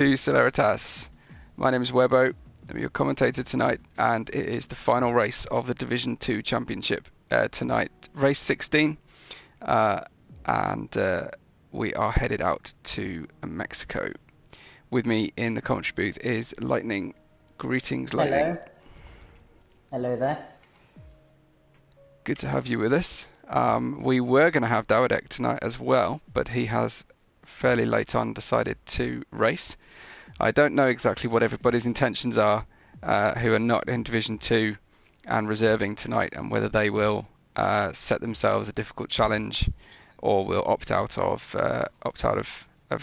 Celeritas. My name is Webbo. I'm your commentator tonight, and it is the final race of the Division 2 Championship tonight, race 16, and we are headed out to Mexico. With me in the commentary booth is Lightning. Greetings, Lightning. Hello. Hello there. Good to have you with us. We were going to have Dawadek tonight as well, but he has fairly late on decided to race. I don't know exactly what everybody's intentions are who are not in Division 2 and reserving tonight, and whether they will set themselves a difficult challenge or will opt out of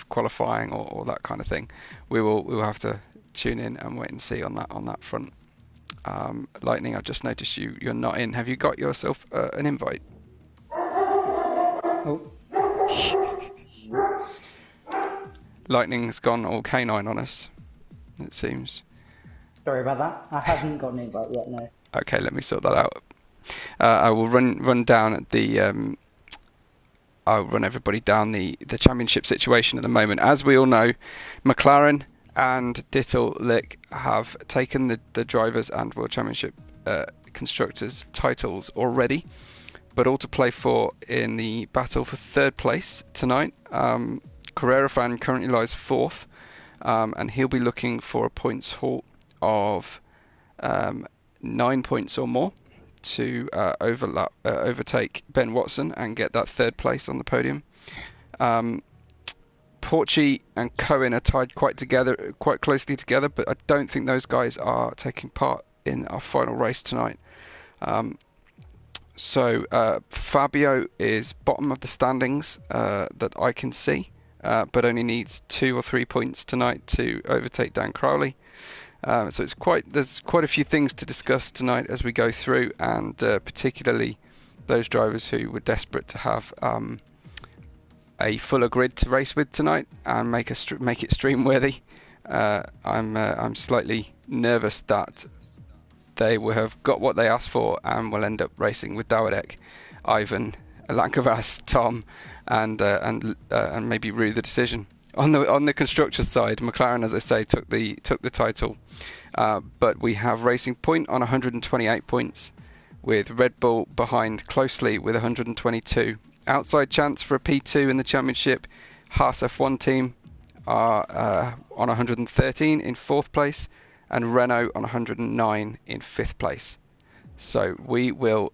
qualifying or that kind of thing. We will have to tune in and wait and see on that front. Lightning, I've just noticed you're not in. Have you got yourself an invite? Oh. Lightning's gone all canine on us, it seems. Sorry about that. I haven't got an invite yet, no. Okay, let me sort that out. I will run down at the. I'll run everybody down the championship situation at the moment. As we all know, McLaren and Lick have taken the drivers and World Championship constructors titles already, but all to play for in the battle for third place tonight. Carrera Fan currently lies fourth, and he'll be looking for a points haul of 9 points or more to overtake Ben Watson and get that third place on the podium. Porchy and Cohen are tied quite closely together, but I don't think those guys are taking part in our final race tonight. So Fabio is bottom of the standings that I can see, but only needs 2 or 3 points tonight to overtake Dan Crowley. So there's quite a few things to discuss tonight as we go through, and particularly those drivers who were desperate to have a fuller grid to race with tonight and make it stream worthy. I'm slightly nervous that they will have got what they asked for and will end up racing with Dawadek, Ivan, Lankavas, Tom, and maybe rue the decision. On the constructors side, McLaren, as I say, took the title, but we have Racing Point on 128 points, with Red Bull behind closely with 122. Outside chance for a P2 in the championship. Haas F1 team are on 113 in fourth place, and Renault on 109 in fifth place. So we will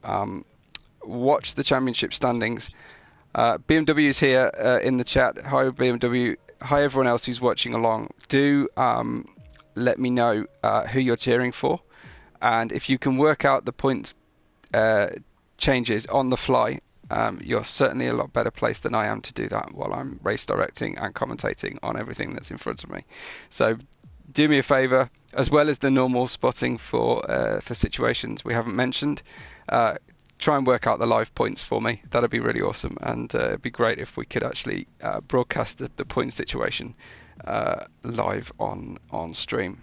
watch the championship standings. BMW is here in the chat. Hi BMW. Hi everyone else who's watching along. Do let me know who you're cheering for, and if you can work out the points changes on the fly, you're certainly a lot better placed than I am to do that while I'm race directing and commentating on everything that's in front of me. So do me a favour, as well as the normal spotting for situations we haven't mentioned. Try and work out the live points for me. That'd be really awesome, and it'd be great if we could actually broadcast the point situation live on stream.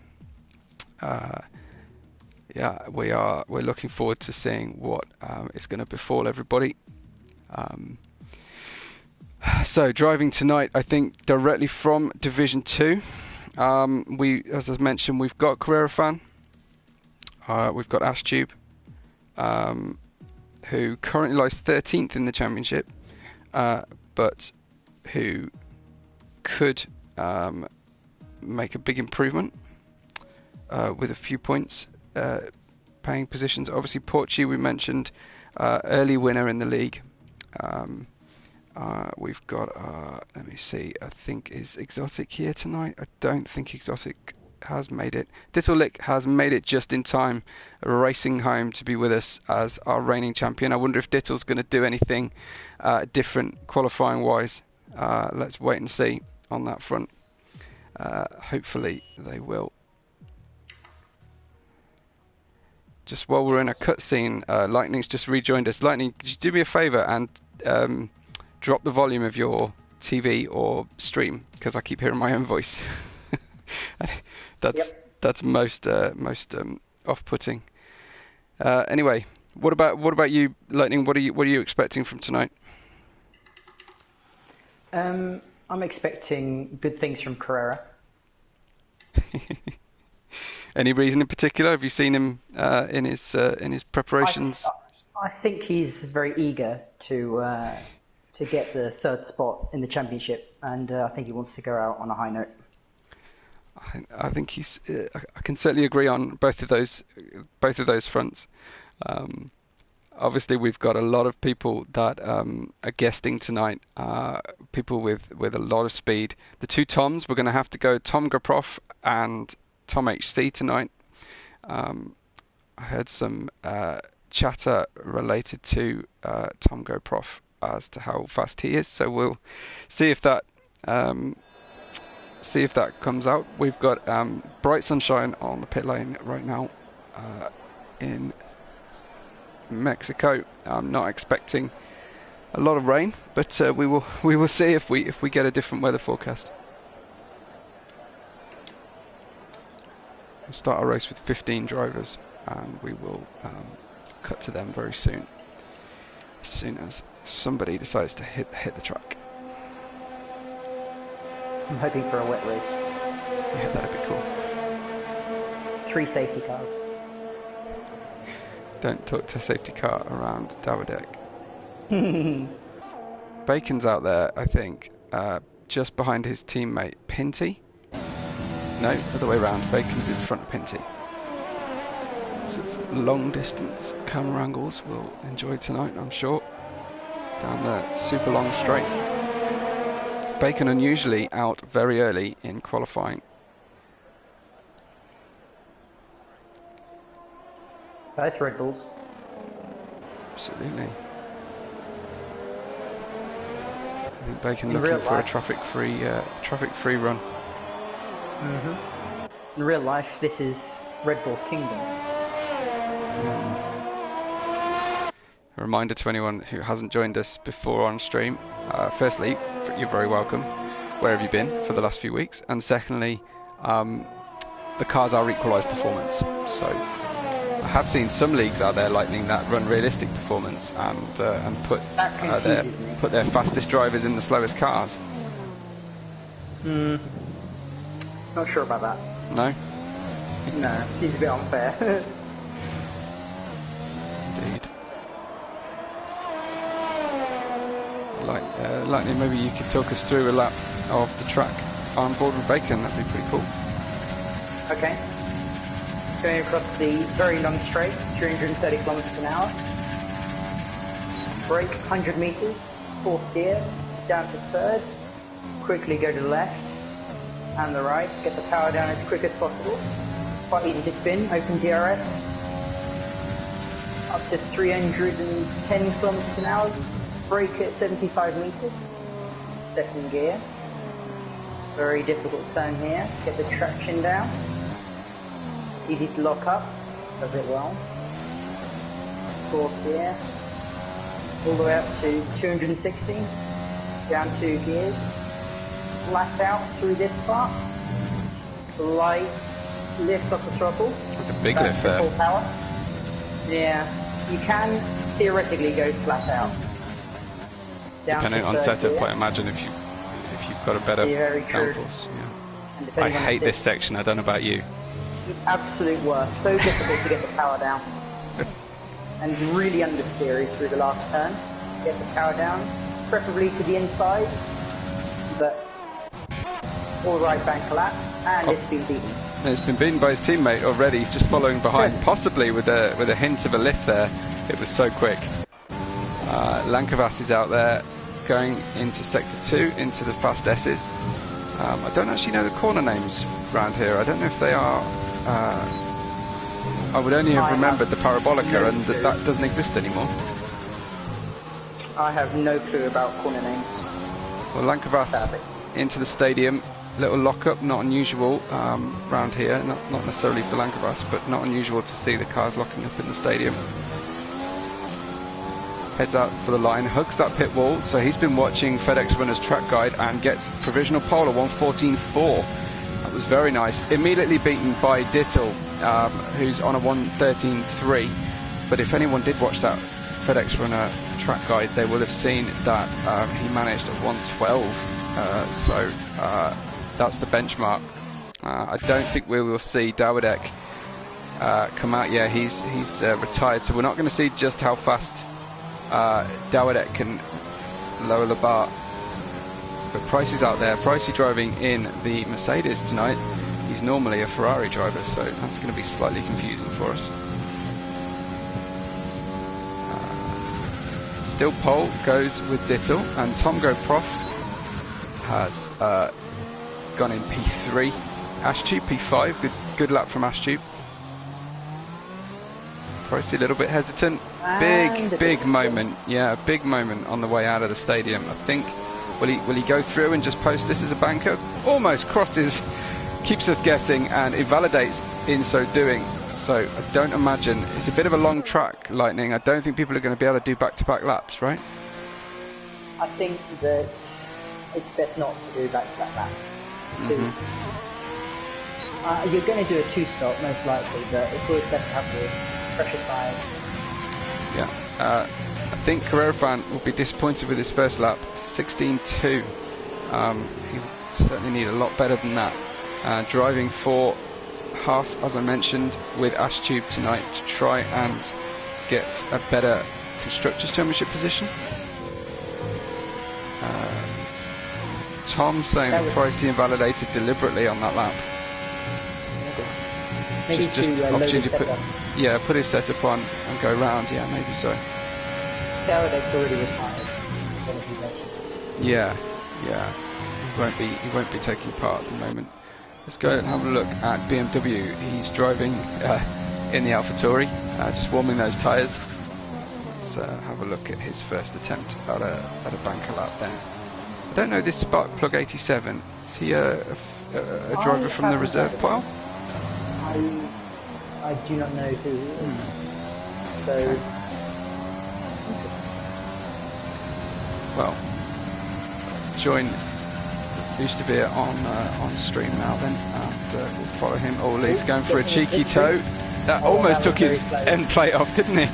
Yeah, we're looking forward to seeing what is going to befall everybody. So driving tonight, I think directly from Division 2. As I mentioned, we've got Carrera Fan, we've got Ashtube, who currently lies 13th in the championship, but who could make a big improvement with a few points paying positions. Obviously, Porchy, we mentioned, early winner in the league. We've got, let me see, I think is Exotic here tonight? I don't think Exotic has made it. Lick has made it just in time, racing home to be with us as our reigning champion. I wonder if Dittle's going to do anything different qualifying wise. Let's wait and see on that front. Hopefully they will. Just while we're in a cutscene, Lightning's just rejoined us. Lightning, could you do me a favour and drop the volume of your TV or stream, because I keep hearing my own voice. That's most off-putting. Anyway, what about you, Lightning? What are you expecting from tonight? I'm expecting good things from Carrera. Any reason in particular? Have you seen him in his I preparations? I think he's very eager to get the third spot in the championship, and I think he wants to go out on a high note. I think he's. I can certainly agree on both of those fronts. Um, Obviously, we've got a lot of people that are guesting tonight. People with a lot of speed. The two Toms, we're going to have to go Tom Gaprof and Tom HC tonight. I heard some chatter related to Tom Gaprof as to how fast he is. So we'll see if that comes out. We've got bright sunshine on the pit lane right now in Mexico. I'm not expecting a lot of rain, but we will see if we get a different weather forecast. We'll start our race with 15 drivers, and we will cut to them very soon. As soon as somebody decides to hit the track. I'm hoping for a wet race. Yeah, that'd be cool. 3 safety cars. Don't talk to safety car around Dowdek. Bacon's out there, I think, just behind his teammate Pinty. No, other way around. Bacon's in front of Pinty. So long distance camera angles we'll enjoy tonight, I'm sure. Down the super long straight. Bacon unusually out very early in qualifying. Both Red Bulls. Absolutely. I think Bacon looking for a traffic-free run. In real life, this is Red Bull's kingdom. A reminder to anyone who hasn't joined us before on stream. Firstly, you're very welcome. Where have you been for the last few weeks? And secondly, the cars are equalised performance. So I have seen some leagues out there lightning that run realistic performance and put their fastest drivers in the slowest cars. Not sure about that. No? No, seems a bit unfair. Indeed. Lightning, maybe you could talk us through a lap of the track on board with Bacon. That'd be pretty cool. Okay. Going across the very long straight, 330 kilometers an hour. Brake 100 meters, fourth gear, down to third. Quickly go to the left and the right, get the power down as quick as possible. Quite easy to spin, open DRS. Up to 310 kilometers an hour, brake at 75 meters. Second gear. Very difficult turn here, get the traction down. Easy to lock up, does it well. Fourth gear. All the way up to 260, down 2 gears. Flat out through this part. Slight lift off the throttle. It's a big lift there. Full power. Yeah, you can theoretically go flat out. Depending on setup, I imagine if you've got a better downforce. Yeah. I hate this section. I don't know about you. The absolute worst. So difficult to get the power down. And really understeery through the last turn. Get the power down, preferably to the inside, but all right bank lap, and it's been beaten. It's been beaten by his teammate already, just following behind, possibly with a hint of a lift there. It was so quick. Lankavas is out there going into sector 2, into the fast S's. I don't actually know the corner names around here. I don't know if they are... I would only have remembered the Parabolica, and that doesn't exist anymore. I have no clue about corner names. Well, Lankavas into the stadium. Little lock-up, not unusual around here. Not necessarily for Lankavas, but not unusual to see the cars locking up in the stadium. Heads out for the line, hugs that pit wall. So he's been watching FedEx Runner's track guide and gets provisional pole at 1:14.4. That was very nice. Immediately beaten by Dittel, who's on a 1:13.3. But if anyone did watch that FedEx Runner track guide, they will have seen that he managed at 1:12. So that's the benchmark I don't think we will see Dawidek come out. Yeah, he's retired, so we're not going to see just how fast Dawidek can lower the bar. But Pricey's out there. Pricey driving in the Mercedes tonight. He's normally a Ferrari driver, so that's going to be slightly confusing for us. Still pole goes with Dittle, and Tomgo Prof has gone in P3. Ashtube P5, good lap from Ashtube. Pricey a little bit hesitant. Big moment. Yeah, big moment on the way out of the stadium. I think, will he go through and just post this as a banker? Almost crosses, keeps us guessing, and invalidates in so doing. So I don't imagine, it's a bit of a long track, Lightning. I don't think people are going to be able to do back-to-back laps, right? I think that it's best not to do back-to-back laps. You're going to do a two-stop, most likely, but it's always best to have the pressure tyres. Yeah, I think Carrera fan will be disappointed with his first lap, 16.2. He'll certainly need a lot better than that. Driving for Haas, as I mentioned, with Ashtube tonight to try and get a better Constructors' Championship position. Tom saying that Pricey invalidated deliberately on that lap. Maybe just opportunity to put his setup on and go round. Yeah, maybe so. Dawidek's already retired. Yeah. He won't be taking part at the moment. Let's go and have a look at BMW. He's driving in the AlphaTauri, just warming those tyres. Let's have a look at his first attempt at a banker lap then. I don't know this Spark Plug 87. Is he a driver from the reserve pile? I do not know who he is. So. Well, join Boosterbeer on stream now then, and we'll follow him. Oh, he's going for a cheeky toe. That almost took his end plate off, didn't he?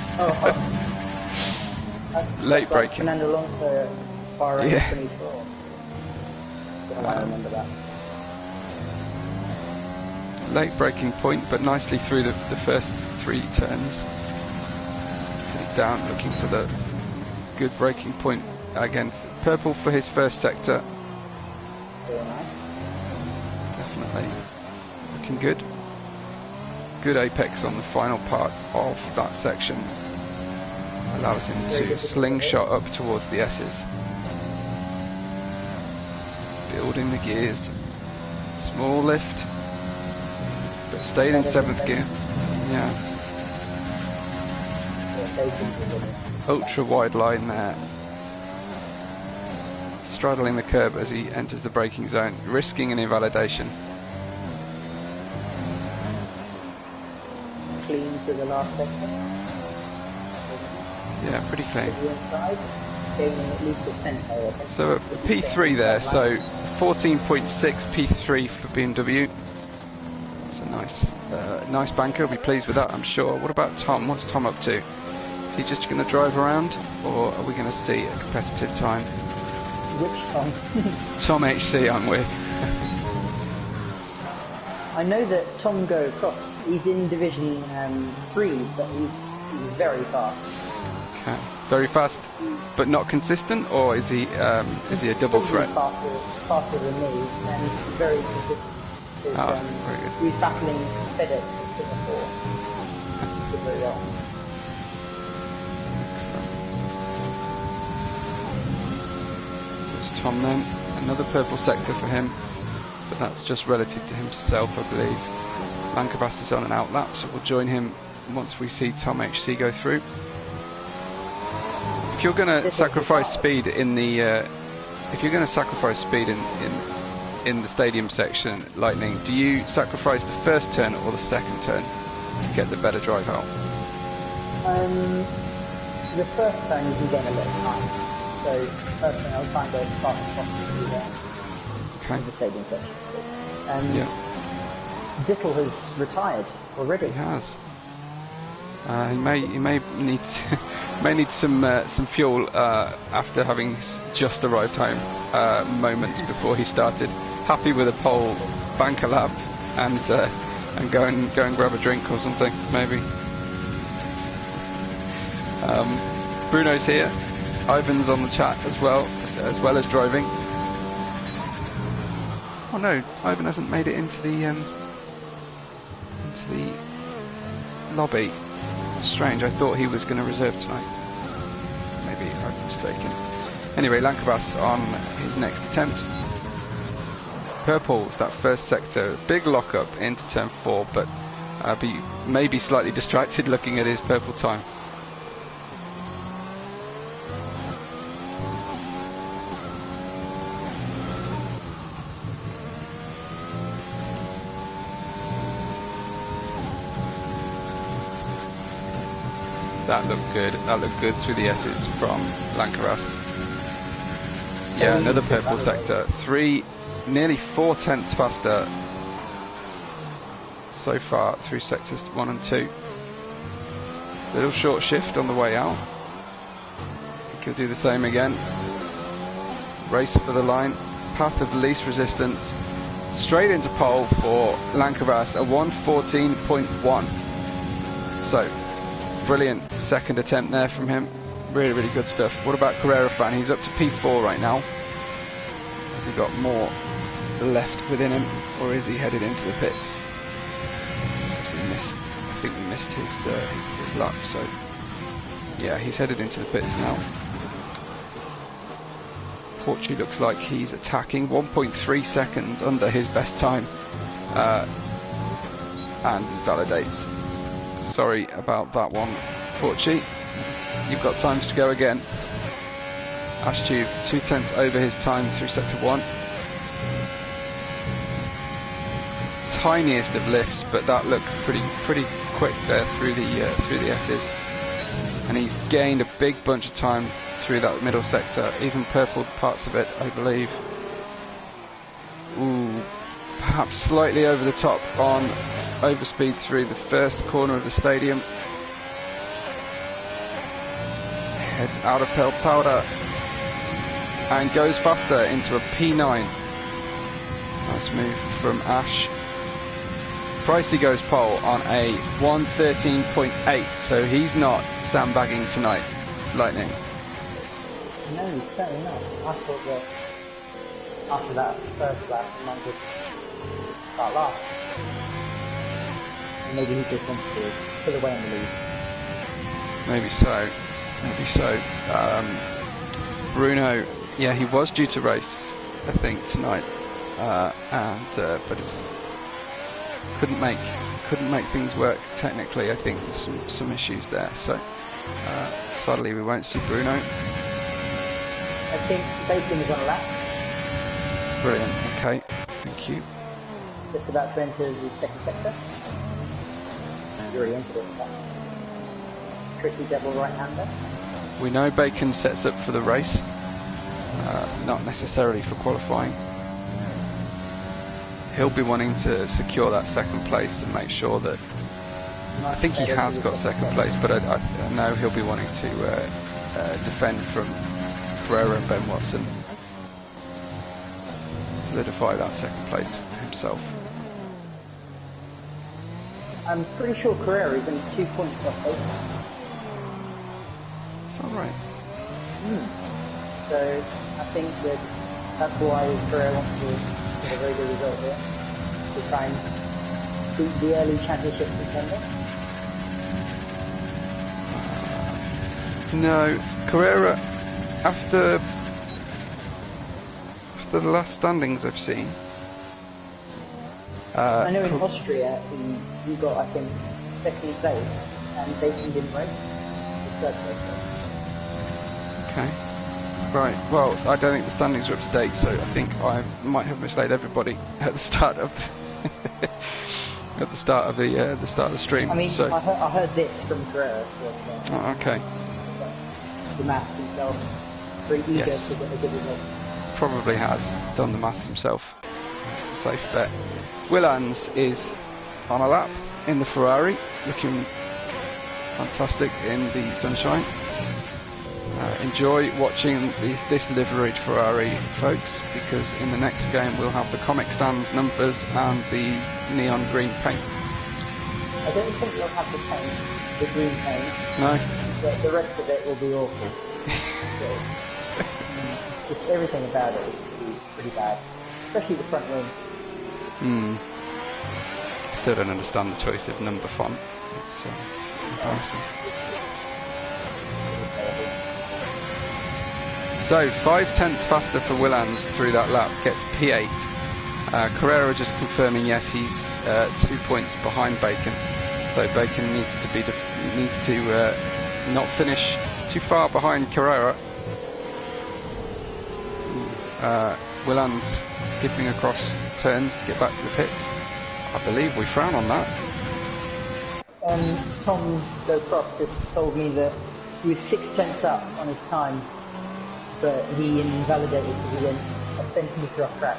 Late braking. Fernando Alonso, Bahrain 24. I remember that. Late braking point, but nicely through the first 3 turns. Heading down, looking for the good braking point. Again, purple for his first sector. Definitely looking good. Good apex on the final part of that section. Allows him to slingshot up towards the S's. Building the gears. Small lift. But stayed in 7th gear. Yeah. Ultra wide line there. Straddling the curb as he enters the braking zone, risking an invalidation. Clean to the last section. Yeah, pretty clean. At least a so a P3 there, so 14.6 P3 for BMW. It's a nice banker, I'll be pleased with that, I'm sure. What about Tom? What's Tom up to? Is he just going to drive around, or are we going to see a competitive time? Which Tom? Tom HC I'm with. I know that Tom Go Cross, he's in Division 3, but he's very fast. Okay. Very fast, but not consistent, or is he a double threat? Faster than me, and he's very consistent. Very good. He's battling FedEx in Singapore. Did very well. Excellent. There's Tom then. Another purple sector for him, but that's just relative to himself, I believe. Lankabas is on an outlap, so we'll join him once we see Tom HC go through. If you're going to sacrifice speed in the, in the stadium section, Lightning, do you sacrifice the first turn or the second turn to get the better drive out? The first turn you can gain a lot of time, so first turn I'll try and go as fast as possible there. Okay. In the stadium section. Yeah. Dittle has retired already. He has. He may need some fuel after having just arrived home moments before he started. Happy with a pole banker lap and go and grab a drink or something, maybe. Bruno's here. Ivan's on the chat as well as driving. Oh no, Ivan hasn't made it into the lobby. Strange. I thought he was going to reserve tonight. Maybe I'm mistaken. Anyway, Lankabas on his next attempt. Purple's that first sector, big lockup into turn 4, but maybe slightly distracted looking at his purple time. That looked good. That looked good through the S's from Lankaras. Yeah, another purple sector. Nearly 4 tenths faster so far through sectors 1 and 2. Little short shift on the way out. I think he'll do the same again. Race for the line. Path of least resistance. Straight into pole for Lankavas, a 1:14.1. So, brilliant second attempt there from him. Really, really good stuff. What about Carrera Fan? He's up to P4 right now. Has he got more left within him, or is he headed into the pits? As we missed, I think we missed his lap. So yeah, he's headed into the pits now. Porchy looks like he's attacking 1.3 seconds under his best time, and validates. Sorry about that one, Porchy. You've got times to go again. Ashtube 2 tenths over his time through sector 1. Tiniest of lifts, but that looked pretty quick there through the S's, and he's gained a big bunch of time through that middle sector, even purpled parts of it, I believe. Ooh, perhaps slightly over the top on overspeed through the first corner of the stadium. Heads out of pale powder and goes faster into a P9. Nice move from Ash. Pricey goes pole on a 1:13.8, so he's not sandbagging tonight, Lightning. No, certainly not. I thought that after that first lap, he might just start last. Maybe he just wants to put away in the lead. Maybe so. Bruno, yeah, he was due to race, I think, tonight, but it's couldn't make things work technically. I think there's some issues there, so sadly we won't see Bruno. I think Bacon is on a lap. Brilliant, okay, thank you. Just about to enter the second sector. You're already into it. Tricky double right-hander. We know Bacon sets up for the race, not necessarily for qualifying. He'll be wanting to secure that second place and make sure that... I think he has got second place, but I know he'll be wanting to defend from Carrera and Ben Watson. Solidify that second place for himself. I'm pretty sure Carrera is only 2 points off Bacon. Is that right? So I think that's why Carrera wants to get a very good result here, to try and beat the early championship contender. No, Carrera, after the last standings I've seen. I know in Austria you got, I think, second place, and Bacon didn't race. Third place. Okay. Right. Well, I don't think the standings are up to date, so I think I might have misled everybody at the start of the start of the stream. I mean, so. I heard this from Carrera. Oh, okay. The maths himself, very eager to get a good result. Probably has done the maths himself. It's a safe bet. Willans is on a lap in the Ferrari, looking fantastic in the sunshine. Enjoy watching this liveried Ferrari, folks, because in the next game we'll have the Comic Sans numbers and the neon green paint. I don't think they'll have the paint, the green paint. No. But the rest of it will be awful. Just everything about it is pretty bad, especially the front wing. Still don't understand the choice of number font. It's embarrassing. So 5/10 faster for Willans through that lap, gets P8. Carrera just confirming yes, he's 2 points behind Bacon. So Bacon needs to not finish too far behind Carrera. Willans skipping across turns to get back to the pits. I believe we frown on that. Tom Docross just told me that he was 6/10 up on his time, but he invalidated because he went a centimetre off track.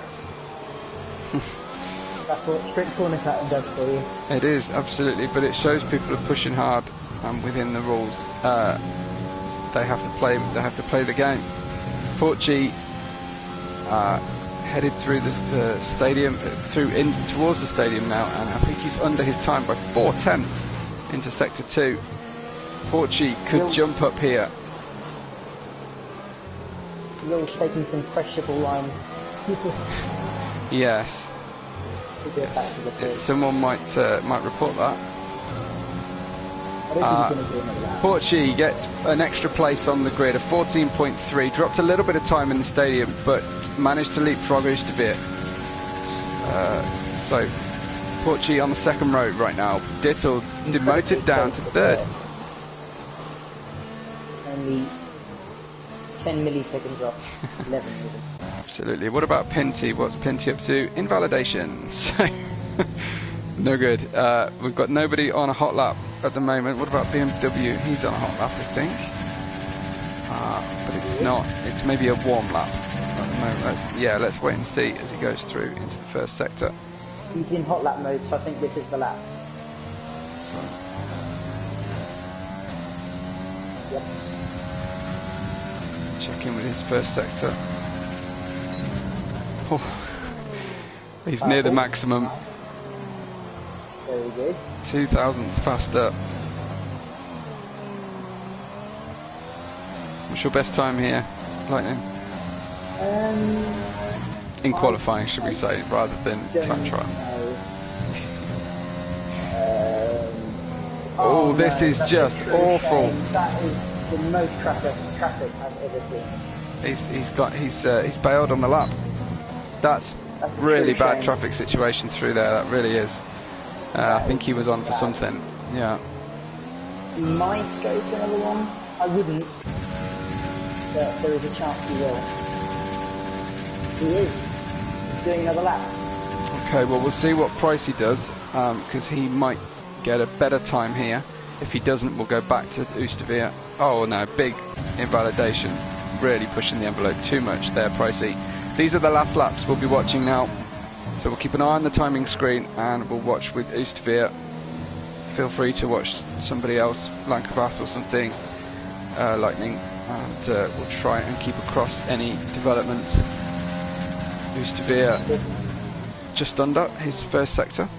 That's what strict corner cutting does for you. It is, absolutely, but it shows people are pushing hard within the rules. They have to play the game. Porci headed through the stadium, towards the stadium now, and I think he's under his time by 4/10 into sector 2. Porci could jump up here. Will's taking some questionable lines. Yes. Someone might report that. Porci gets an extra place on the grid, a 14.3, dropped a little bit of time in the stadium, but managed to leapfrog Oosterveer. So Porci on the second row right now. Dittel demoted down to third. Only 10 milliseconds off, 11 milliseconds. Absolutely. What about Pinty? What's Pinty up to? Invalidation. So no good. We've got nobody on a hot lap at the moment. What about BMW? He's on a hot lap, I think. But it's not. It's maybe a warm lap at the moment. Let's wait and see as he goes through into the first sector. He's in hot lap mode, so I think this is the lap. So. Yep. Check in with his first sector. Oh, he's near the maximum. Very good. 2,000th faster. What's your best time here, Lightning? In qualifying, should we say, rather than time trial? Oh, this is just awful. That is the most traffic I've ever seen. He's bailed on the lap. That's really bad traffic situation through there. That really is. I think he was on for something. Yeah. He might go for another one. I wouldn't, but there is a chance he will. He is. He's doing another lap. Okay, well we'll see what Pricey does, because he might get a better time here. If he doesn't, we'll go back to Oosterveer. Oh no, big invalidation. Really pushing the envelope too much there, Pricey. These are the last laps we'll be watching now. So we'll keep an eye on the timing screen and we'll watch with Oosterveer. Feel free to watch somebody else, Lankavas or something, Lightning, and we'll try and keep across any developments. Oosterveer just under his first sector.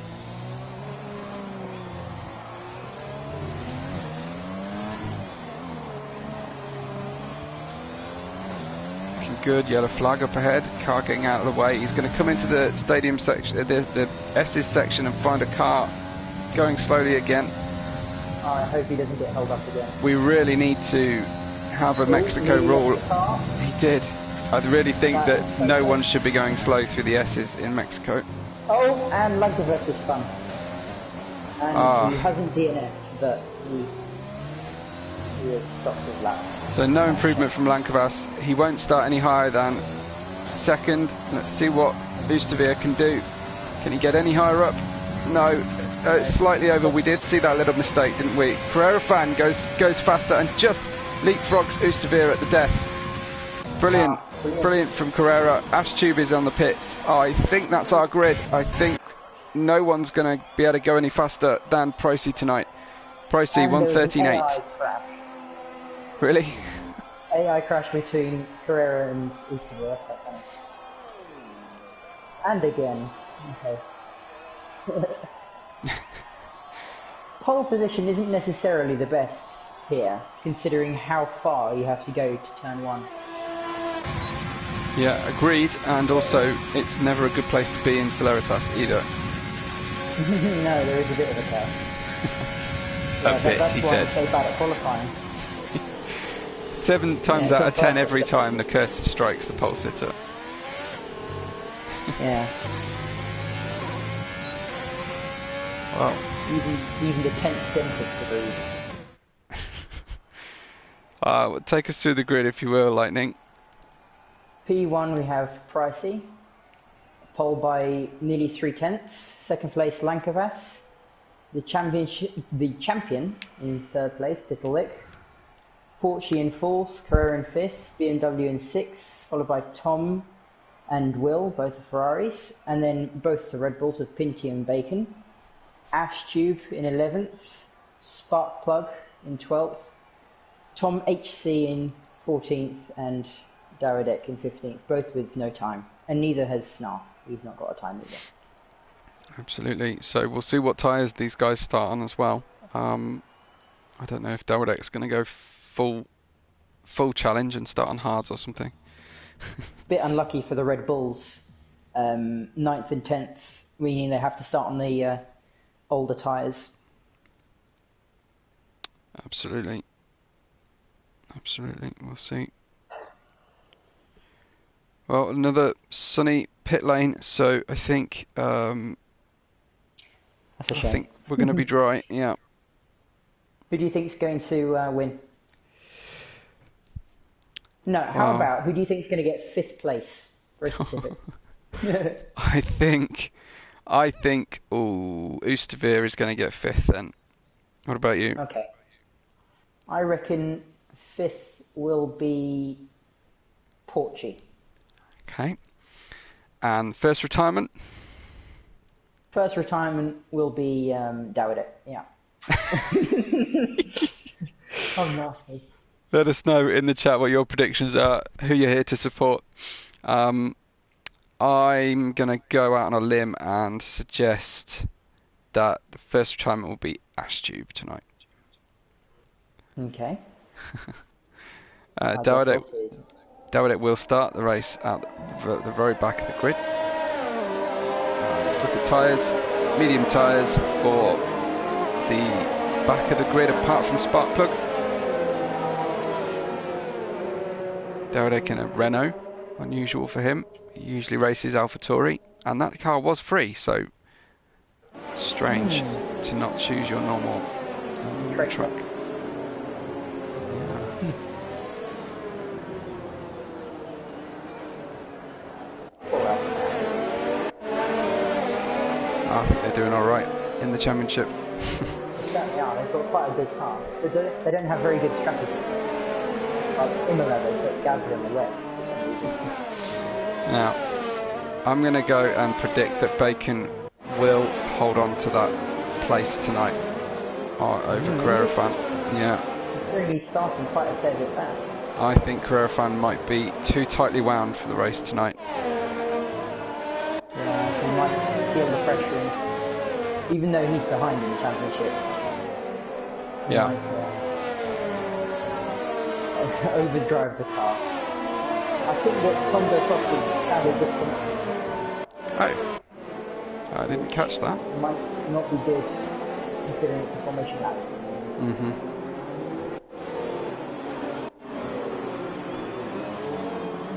Good, yellow flag up ahead, car getting out of the way. He's going to come into the stadium section, the S's section, and find a car going slowly again. I hope he doesn't get held up again. We really need to have a Mexico rule. He did. I really think that no one should be going slow through the S's in Mexico. Oh, and Lankavas is fun. And he hasn't DNF, but he has stopped his lap. So no improvement from Lankavas. He won't start any higher than second. Let's see what Oosterveer can do. Can he get any higher up? No, slightly over. We did see that little mistake, didn't we? Carrera Fan goes faster and just leapfrogs Oosterveer at the death. Brilliant, brilliant from Carrera. Ash Tube is on the pits. I think that's our grid. I think no one's going to be able to go any faster than Pricey tonight. Pricey 1:13.8. Really? AI crash between Carrera and Usain. That's quite funny. And again. Okay. Pole position isn't necessarily the best here, considering how far you have to go to turn 1. Yeah, agreed. And also, it's never a good place to be in Celeritas either. No, there is a bit of a curve. A bit, that's he why says. I'm so bad at qualifying. 7 times out of 10 every faster. time the cursor strikes the pole sitter. Yeah. Well, Even the 10th dentist agrees. take us through the grid, if you will, Lightning. P1 we have Pricey, pole by nearly 3/10. Second place Lankovas. The champion in third place, Titlewick. Porchy in fourth, Carrera in fifth, BMW in sixth, followed by Tom and Will, both the Ferraris, and then both the Red Bulls of Pinty and Bacon. Ash Tube in 11th, Sparkplug in 12th, Tom HC in 14th, and Daradek in 15th, both with no time. And neither has Snarf. He's not got a time either. Absolutely. So we'll see what tyres these guys start on as well. I don't know if Daradek's going to go full challenge and start on hards or something. Bit unlucky for the Red Bulls. 9th and 10th, meaning they have to start on the older tyres. Absolutely. Absolutely. We'll see. Well, another sunny pit lane, so I think That's a shame. I think we're going to be dry. Yeah. Who do you think is going to win? No, how about who do you think is going to get 5th place? Very specific. I think Oosterveer is going to get 5th then. What about you? Okay. I reckon 5th will be Porchy. Okay. And first retirement? First retirement will be Dawid. Yeah. Oh, nasty. Let us know in the chat what your predictions are, who you're here to support. I'm going to go out on a limb and suggest that the first retirement will be Ash Tube tonight. Okay. Dawadek will start the race at the very back of the grid. Let's look at tyres. Medium tyres for the back of the grid apart from Sparkplug. Dawadek in a Renault, unusual for him. He usually races AlphaTauri, and that car was free, so strange to not choose your normal track. I think they're doing all right in the championship. Certainly are. They've got quite a big car. They don't have very good strategy. Like Imola, they put Gasly on the wet. Now, I'm going to go and predict that Bacon will hold on to that place tonight over Carrera Fan. Yeah. He's really starting quite a fair bit back. I think Carrera Fan might be too tightly wound for the race tonight. Yeah, he might feel the pressure, even though he's behind in the championship. Yeah. Overdrive the car. I think that Tondo Crosby sounded different. Oh, I didn't catch that. It might not be good considering it's a formation lap.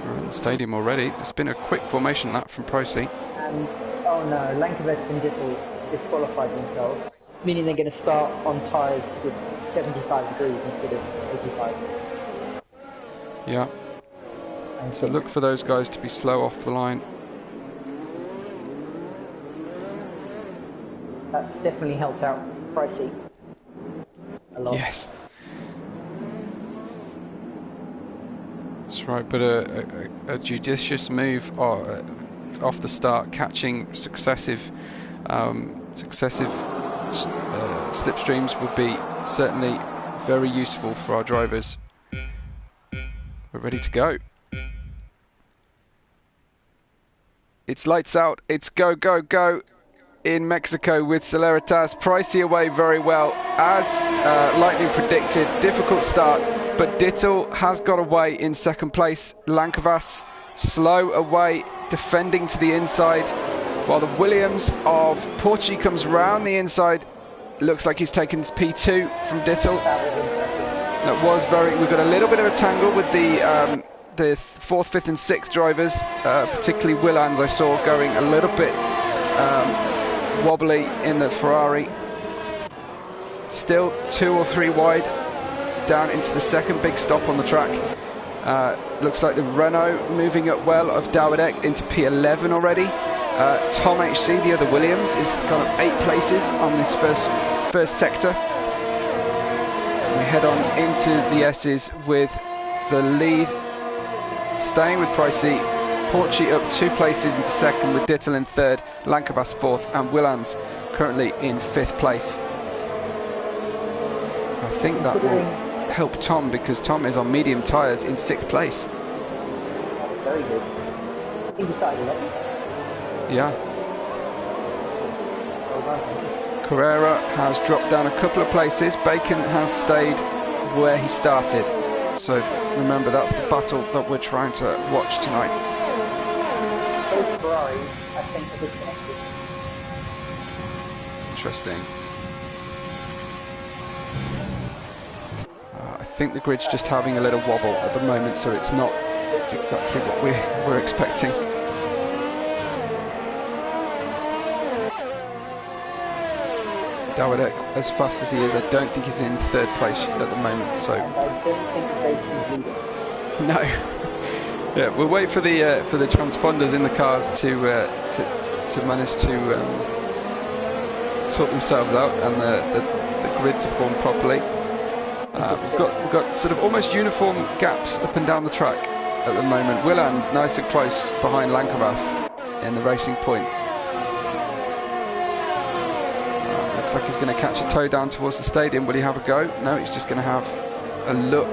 We're in the stadium already. It's been a quick formation lap from Pricey. And oh no, Lankovets and Dittel disqualified themselves, meaning they're going to start on tyres with 75 degrees instead of 85. Yeah. So look for those guys to be slow off the line. That's definitely helped out Pricey a lot. Yes. That's right, but a judicious move off the start, catching successive slipstreams would be certainly very useful for our drivers. We're ready to go. It's lights out. It's go, go, go in Mexico with Celeritas. Pricey away very well, as lightning predicted. Difficult start, but Dittel has got away in second place. Lankavas slow away, defending to the inside, while the Williams of Porchi comes round the inside. Looks like he's taken P2 from Dittel. That was very... We've got a little bit of a tangle with the 4th, 5th and 6th drivers, particularly Willans I saw going a little bit wobbly in the Ferrari. Still 2 or 3 wide down into the second big stop on the track. Looks like the Renault moving up well of Dawidek into P11 already. Tom HC, the other Williams, is gone up 8 places on this first sector. We head on into the S's with the lead staying with Pricey. Porchi up 2 places into second with Dittel in third, Lankavas 4th, and Willans currently in 5th place. I think that will help Tom, because Tom is on medium tyres in 6th place. Very good. I think he started 11th. Yeah. Carrera has dropped down a couple of places. Bacon has stayed where he started. So remember, that's the battle that we're trying to watch tonight. Both Ferraris, I think, are disconnected. Interesting. I think the grid's just having a little wobble at the moment, so it's not exactly what we're expecting. Dawidek, as fast as he is, I don't think he's in 3rd place at the moment. So And I don't think Bacon's leading. no. Yeah, we'll wait for the transponders in the cars to manage to sort themselves out and the grid to form properly. We've got sort of almost uniform gaps up and down the track at the moment. Willans nice and close behind Lankavas in the racing point. Looks like he's going to catch a tow down towards the stadium. Will he have a go? No, he's just going to have a look,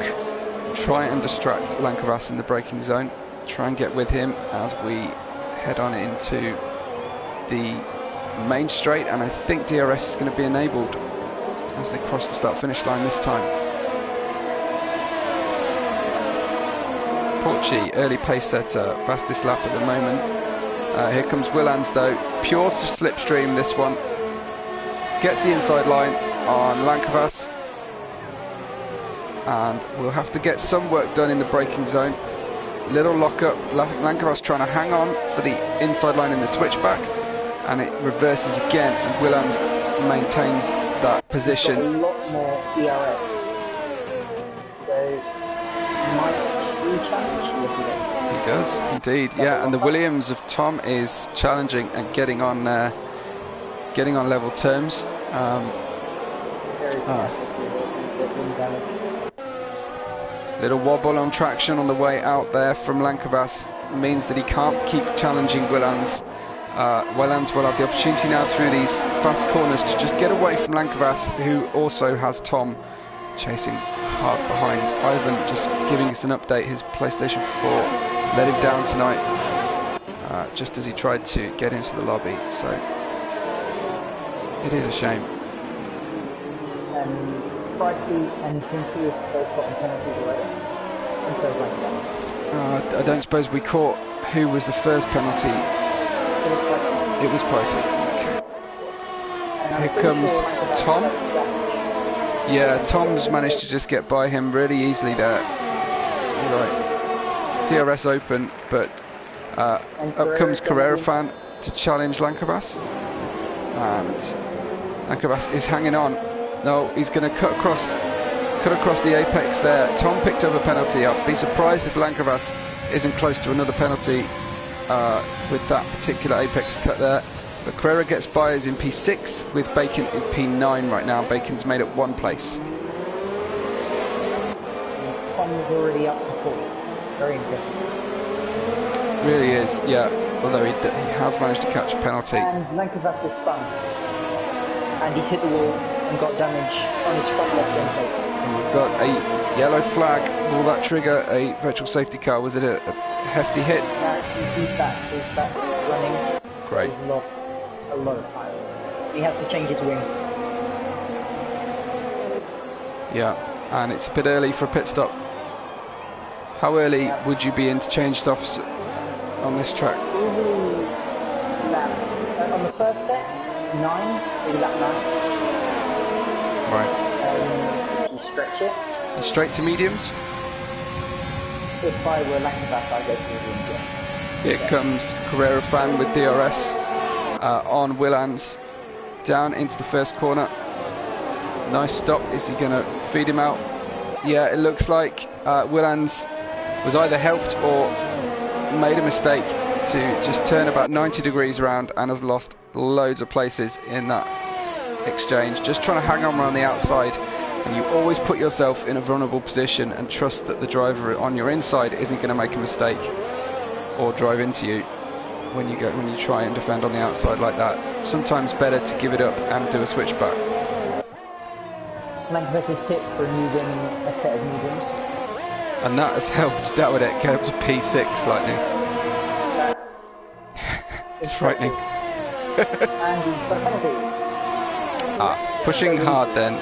try and distract Lankavas in the braking zone, try and get with him as we head on into the main straight, and I think DRS is going to be enabled as they cross the start-finish line this time. Porchi, early pace setter, fastest lap at the moment. Here comes Willans though, pure slipstream this one. Gets the inside line on Lankavas, and we'll have to get some work done in the braking zone. Little lock-up, Lankavas trying to hang on for the inside line in the switchback, and it reverses again, and Willans maintains that position. Got a lot more ERS, so might challenge a little bit. He does indeed, yeah. And the Williams of Tom is challenging and getting on level terms. Little wobble on traction on the way out there from Lankavas means that he can't keep challenging Willans. Willans will have the opportunity now through these fast corners to just get away from Lankavas, who also has Tom chasing hard behind. Ivan just giving us an update. His PlayStation 4 let him down tonight, just as he tried to get into the lobby. So it is a shame. Pricey and Tinky have both gotten penalties already. And so like that. I don't suppose we caught who was the first penalty. It was Pricey. Okay. Here comes Tom. Yeah, Tom's managed to just get by him really easily there. Right. DRS open, but up comes Carrera fan to challenge Lankavas. And Lankavas is hanging on. No, he's going to cut across the apex there. Tom picked up a penalty. I'd be surprised if Lankavas isn't close to another penalty with that particular apex cut there. But Carrera gets by as in P6 with Bacon in P9 right now. Bacon's made up 1 place. Tom was already up to 4. Very impressive. Really is, yeah. Although he has managed to catch a penalty. And Lankavas was spun. And he hit the wall and got damage on his front left end plate. And we've got a yellow flag. Will that trigger a virtual safety car? Was it a hefty hit? He's back running. Great. He's lost a lot of time. He has to change his wing. Yeah, and it's a bit early for a pit stop. How early would you be in to change softs on this track? Usually lap. On the first set, 9, maybe lap 9. Right. You stretch it. And straight to mediums? If I were Lancaster, I'd go to mediums, yeah. Here comes Carrera Fan with DRS on Willans down into the first corner. Nice stop. Is he going to feed him out? Yeah, it looks like Willans was either helped or made a mistake to just turn about 90 degrees around and has lost loads of places in that exchange. Just trying to hang on around the outside, and you always put yourself in a vulnerable position and trust that the driver on your inside isn't going to make a mistake or drive into you when you try and defend on the outside like that. Sometimes better to give it up and do a switchback. Lancaster's picked for a new wing and a set of mediums. And that has helped Dawidek get up to P6 slightly. It's frightening. And he's got a penalty. Pushing hard then.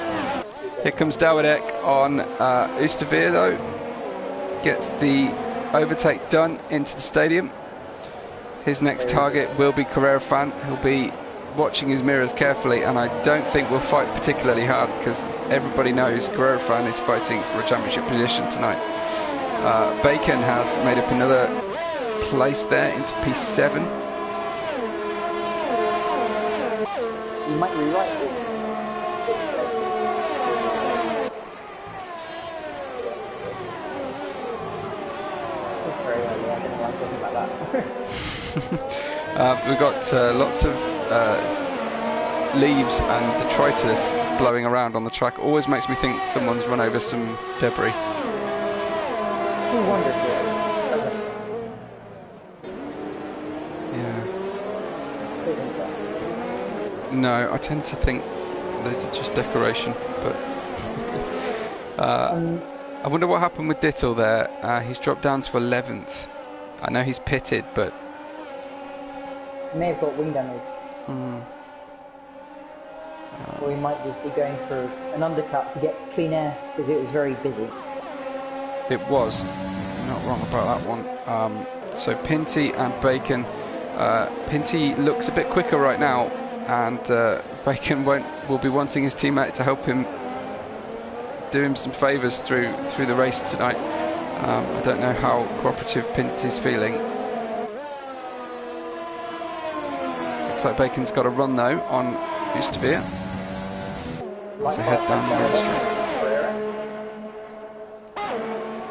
Here comes Dawidek on Oosterveer though. Gets the overtake done into the stadium. His next target will be Carrera Fan. He'll be watching his mirrors carefully, and I don't think we'll fight particularly hard because everybody knows Carrera Fan is fighting for a championship position tonight. Bacon has made up another place there into P7. You might rewrite it. It's very early, I don't know why I'm talking about that. We've got lots of leaves and detritus blowing around on the track. Always makes me think someone's run over some debris. Who wonders it? Yeah. No, I tend to think those are just decoration, but I wonder what happened with Dittle there. He's dropped down to 11th. I know he's pitted, but He may have got wing damage. Or he might just be going for an undercut to get clean air because it was very busy. it was. Not wrong about that one. So Pinty and Bacon. Pinty looks a bit quicker right now, and Bacon will be wanting his teammate to help him, do him some favours through the race tonight. I don't know how cooperative Pinty's feeling. Looks like Bacon's got a run though on Oosterveer. Let's head down the main street.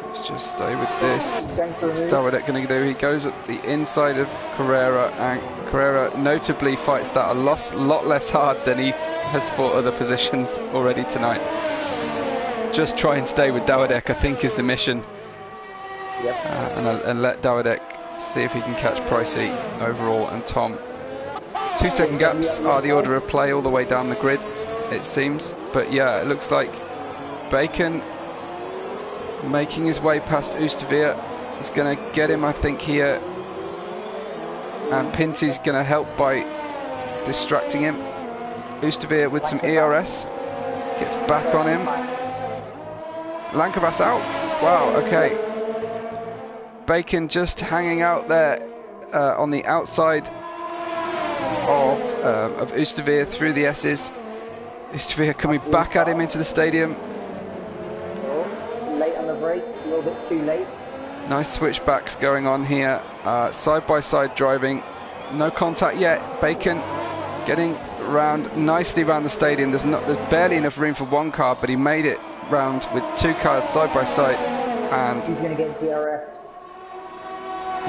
Let's just stay with this. What's Dawidek going to do? He goes up the inside of Carrera, and Carrera notably fights that a lot less hard than he has fought other positions already tonight. Just try and stay with Dawidek, I think, is the mission. Yep. And let Dawidek see if he can catch Pricey overall and Tom. 2 second gaps are the order of play all the way down the grid, it seems. But yeah, it looks like Bacon making his way past Oosterveer is going to get him, I think, here. And Pinty's going to help by distracting him. Oosterveer with some ERS. Gets back on him. Lankabas out. Wow, okay. Bacon just hanging out there on the outside of Oosterveer through the S's. Oosterveer coming back at him into the stadium. Late on the break, a little bit too late. Nice switchbacks going on here. Side by side driving. No contact yet. Bacon getting round nicely around the stadium. There's barely enough room for one car, but he made it round with 2 cars side by side. And he's going to get DRS.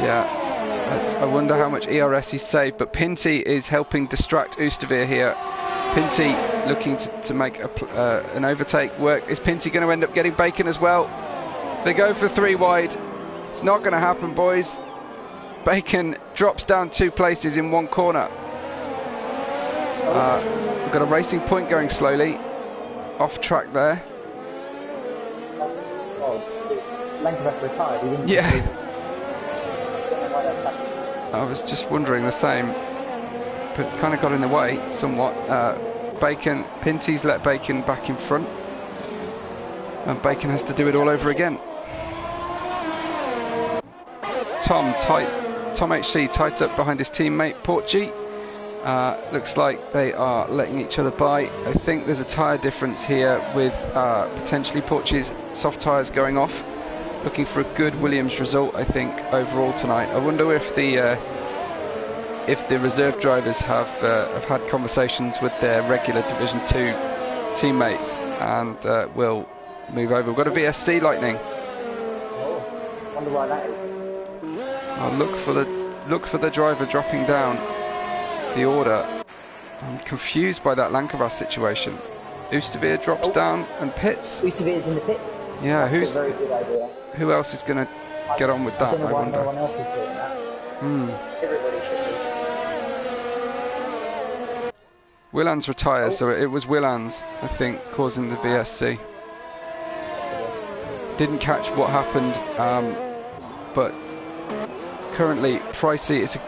Yeah, I wonder how much ERS he's saved, but Pinty is helping distract Oosterveer here. Pinty looking to make an overtake work. Is Pinty going to end up getting Bacon as well? They go for 3 wide. It's not going to happen, boys. Bacon drops down 2 places in 1 corner. We've got a racing point going slowly. Off track there. well. Lancashire retired, he didn't. Yeah. I don't know why that's happened. I was just wondering the same, but kind of got in the way somewhat. Bacon, Pinty's let Bacon back in front, and Bacon has to do it all over again. Tom HC tight up behind his teammate Porchy. Looks like they are letting each other by. I think there's a tyre difference here with potentially Porchy's soft tyres going off. Looking for a good Williams result, I think, overall tonight. I wonder if the reserve drivers have had conversations with their regular Division 2 teammates and will move over. We've got a VSC Lightning. Oh, wonder why that is. I'll look for the driver dropping down the order. I'm confused by that Lancashire situation. Oosterveer drops down and pits. Oosterveer's in the pit. Yeah, That's a very good idea. who else is going to get on with that? I don't know why wonder. no one else is doing that. Everybody should be. Willands retires, so it was Willands, I think, causing the VSC. Didn't catch what happened, but currently Pricey, it's a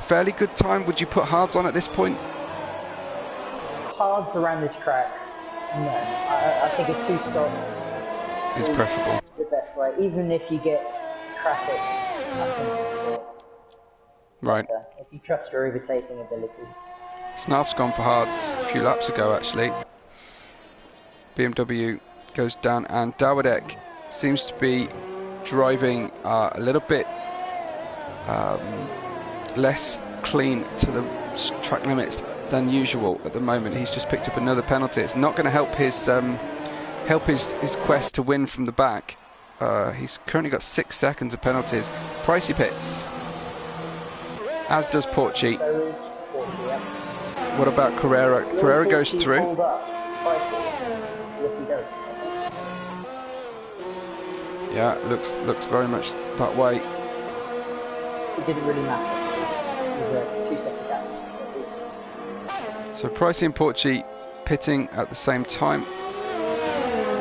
fairly good time. Would you put hards on at this point? Hards around this track? No. I think a two-stop is preferable. The best way, even if you get traffic. I think right. If you trust your overtaking ability. Snarf's gone for hards a few laps ago, actually. BMW goes down, and Dawadek seems to be driving a little bit less clean to the track limits than usual at the moment. He's just picked up another penalty. It's not going to help his quest to win from the back. He's currently got 6 seconds of penalties. Pricey pits, as does Porchy. What about Carrera? Carrera goes through. Yeah, looks very much that way. It didn't really matter. It was a 2-second gap. So Pricey and Porchy pitting at the same time.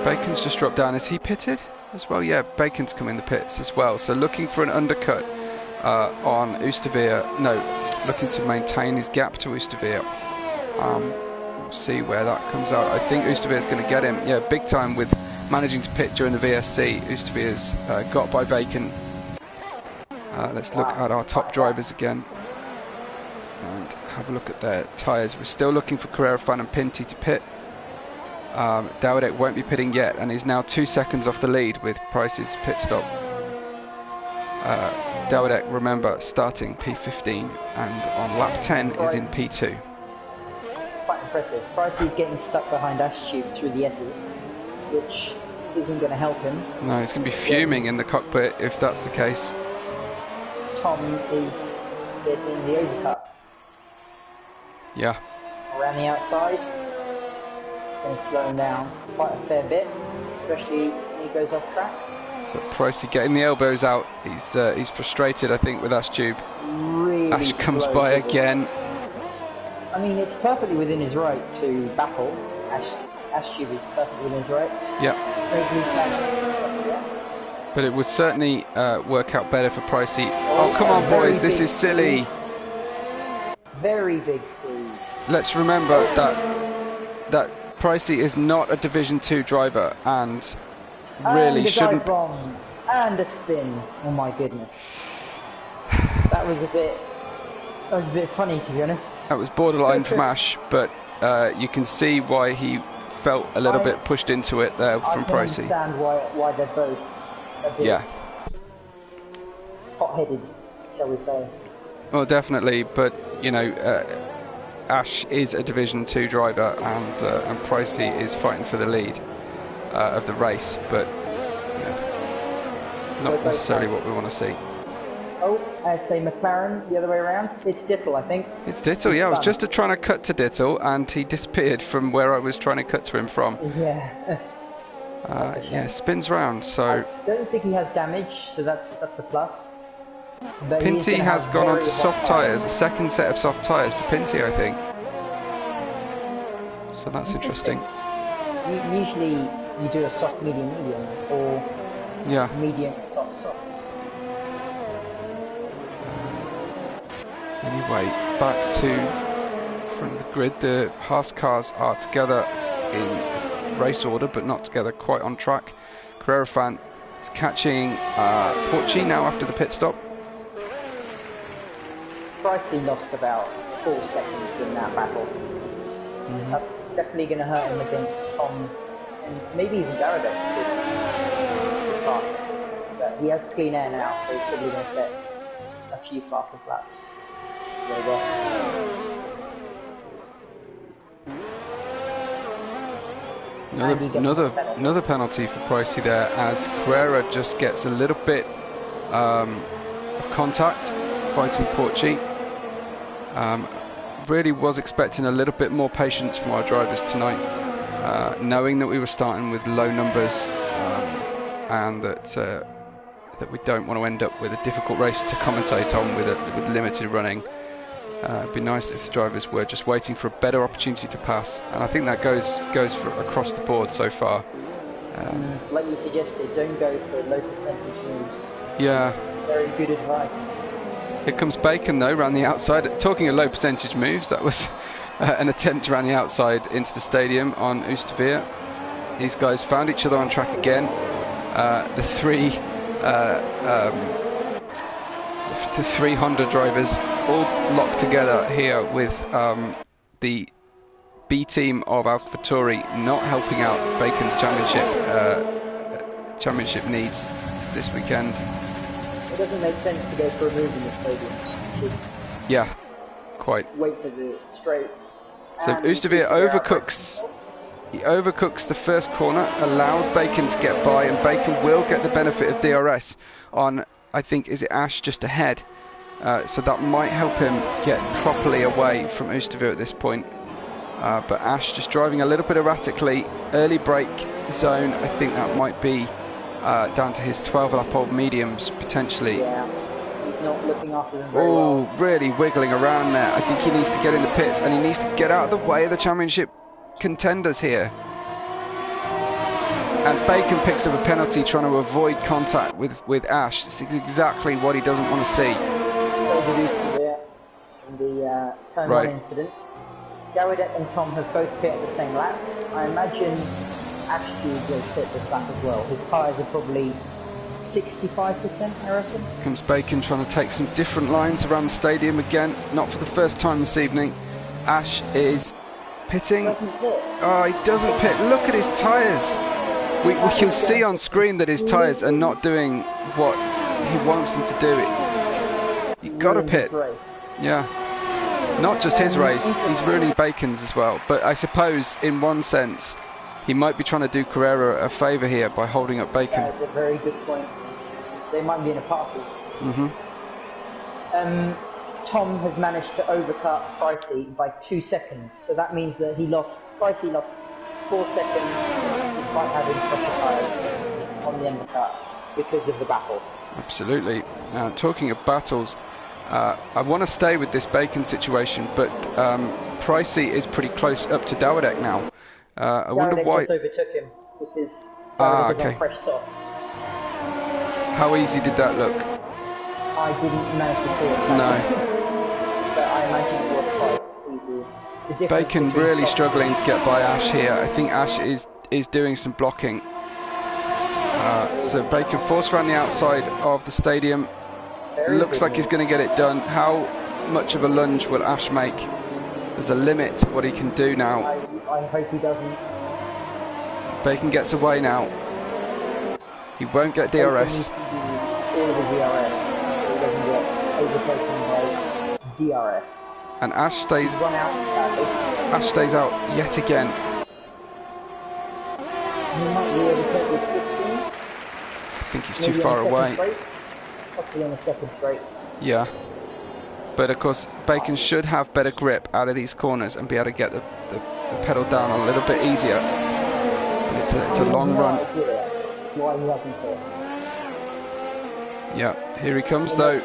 Bacon's just dropped down. Is he pitted as well? Yeah, Bacon's come in the pits as well. So looking for an undercut on Oosterveer. No, looking to maintain his gap to Oosterveer. We'll see where that comes out. I think Oosterveer's going to get him. Yeah, big time with managing to pit during the VSC. Oosterveer's got by Bacon. Let's look at our top drivers again and have a look at their tyres. We're still looking for Carrera, Fan and Pinty to pit. Dawadek won't be pitting yet, and he's now 2 seconds off the lead with Price's pit stop. Dawadek, remember, starting P15 and on lap 10 is in P2. Quite impressive. Price is getting stuck behind Ashtube through the S's, which isn't going to help him. No, he's going to be fuming in the cockpit if that's the case. Tom is getting the overcut. Yeah. Around the outside. Going to slow him down quite a fair bit, especially when he goes off track. So Pricey getting the elbows out. He's frustrated, I think, with Ashtube. Really Ash comes by again. I mean, it's perfectly within his right to battle. Ashtube is perfectly within his right. Yeah. But it would certainly work out better for Pricey. Oh, come on, boys, this is silly. Very big squeeze. Let's remember that Pricey is not a Division 2 driver and really shouldn't. Bomb. And a spin. Oh my goodness. That was a bit funny, to be honest. That was borderline from Ash, but you can see why he felt a little bit pushed into it there from Pricey. I can understand why they're both a bit hot-headed, shall we say. Well, definitely, but you know, Ash is a Division 2 driver, and Pricey is fighting for the lead of the race, but you know, not necessarily what we want to see. Oh, I'd say McLaren, the other way around. It's Dittle, I think. It's Dittle, yeah. I was just trying to cut to Dittle, and he disappeared from where I was trying to cut to him from. Yeah. Yeah, spins round, so... I don't think he has damage, so that's a plus. But Pinty has gone on to soft tyres, a second set of soft tyres for Pinty, I think. So that's interesting. Usually you do a soft, medium, or Yeah. medium, soft. Anyway, back to front of the grid. The Haas cars are together in race order, but not together quite on track. Carrera fan is catching Porci now after the pit stop. Pricey lost about 4 seconds in that battle. That's definitely going to hurt him against Tom and maybe even Darragh. But he has clean air now, so he's probably going to set a few fastest laps. Another penalty for Pricey there, as Carrera just gets a little bit of contact fighting Porci. Really was expecting a little bit more patience from our drivers tonight, knowing that we were starting with low numbers and that we don't want to end up with a difficult race to commentate on with limited running. It'd be nice if the drivers were just waiting for a better opportunity to pass, and I think that goes for across the board so far. Like you suggested, don't go for low percentage moves. Yeah. Very good advice. Here comes Bacon though, around the outside. Talking of low percentage moves, that was an attempt around the outside into the stadium on Oosterveer. These guys found each other on track again. The three Honda drivers all locked together here with the B team of AlphaTauri not helping out Bacon's championship needs this weekend. It doesn't make sense to go for a move in the stadium. Yeah, quite. Wait for the straight. So Oosterveer overcooks the first corner, allows Bacon to get by, and Bacon will get the benefit of DRS on, I think, is it Ash just ahead? So that might help him get properly away from Oosterveer at this point. But Ash just driving a little bit erratically. Early brake zone, I think that might be down to his 12-lap-old mediums, potentially. Yeah, he's not looking after them very well. Really wiggling around there. I think he needs to get in the pits, and he needs to get out of the way of the championship contenders here. And Bacon picks up a penalty trying to avoid contact with Ash. This is exactly what he doesn't want to see. In the turn one incident. Darragh and Tom have both pit at the same lap. I imagine Ashby will pit this lap as well. His tyres are probably 65%, I reckon. Comes Bacon trying to take some different lines around the stadium again. Not for the first time this evening. Ash is pitting. Oh, he doesn't pit. Look at his tyres. We can see on screen that his tyres are not doing what he wants them to do. You've got to pit. Yeah. Not just his race, he's ruining Bacon's as well. But I suppose, in one sense, he might be trying to do Carrera a favour here by holding up Bacon. That's a very good point. They might be in a party. Tom has managed to overcut Pricey by 2 seconds. So that means that Pricey lost 4 seconds despite having pressure tyres on the undercut because of the battle. Absolutely. Now, talking of battles, I want to stay with this Bacon situation, but Pricey is pretty close up to Darragh now. I wonder why. Overtook him because Darragh was on fresh soft. How easy did that look? I didn't manage to see it. No. But I imagine it was quite easy. Bacon really struggling to get by Ash here. I think Ash is doing some blocking. So Bacon forced around the outside of the stadium. Looks like he's going to get it done. How much of a lunge will Ash make? There's a limit to what he can do now. I hope he doesn't. Bacon gets away now. He won't get DRS. All of the DRS, so he doesn't get overtaken by DRS. And Ash stays. He's run out, Ash stays out yet again. He might be overtaken with 15. I think he's too far away. Possibly on the second straight. Yeah. But of course, Bacon should have better grip out of these corners and be able to get the pedal down a little bit easier. But it's a long run. Why he hasn't hit. Yeah, here he comes though.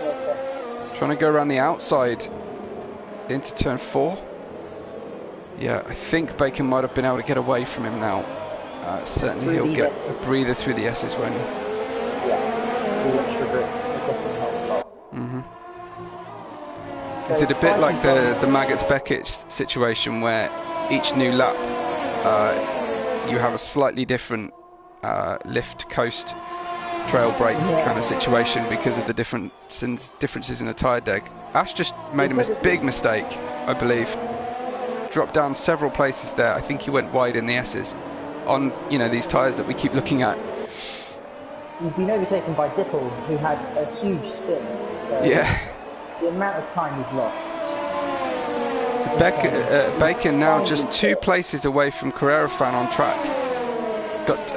Trying to go around the outside into turn 4. Yeah, I think Bacon might have been able to get away from him now. Certainly he'll get a breather through the S's, won't he? the extra grip definitely helps a lot. Is it a bit like the Maggots-Beckett situation where each new lap you have a slightly different lift coast trail brake kind of situation because of the differences in the tyre deck? Ash just made a big mistake, I believe. Dropped down several places there. I think he went wide in the S's on, you know, these tyres that we keep looking at. He's been overtaken by Dittle, who had a huge spin. So yeah. The amount of time he's lost. So Bacon now just 2 places away from Carrera Fan on track. Got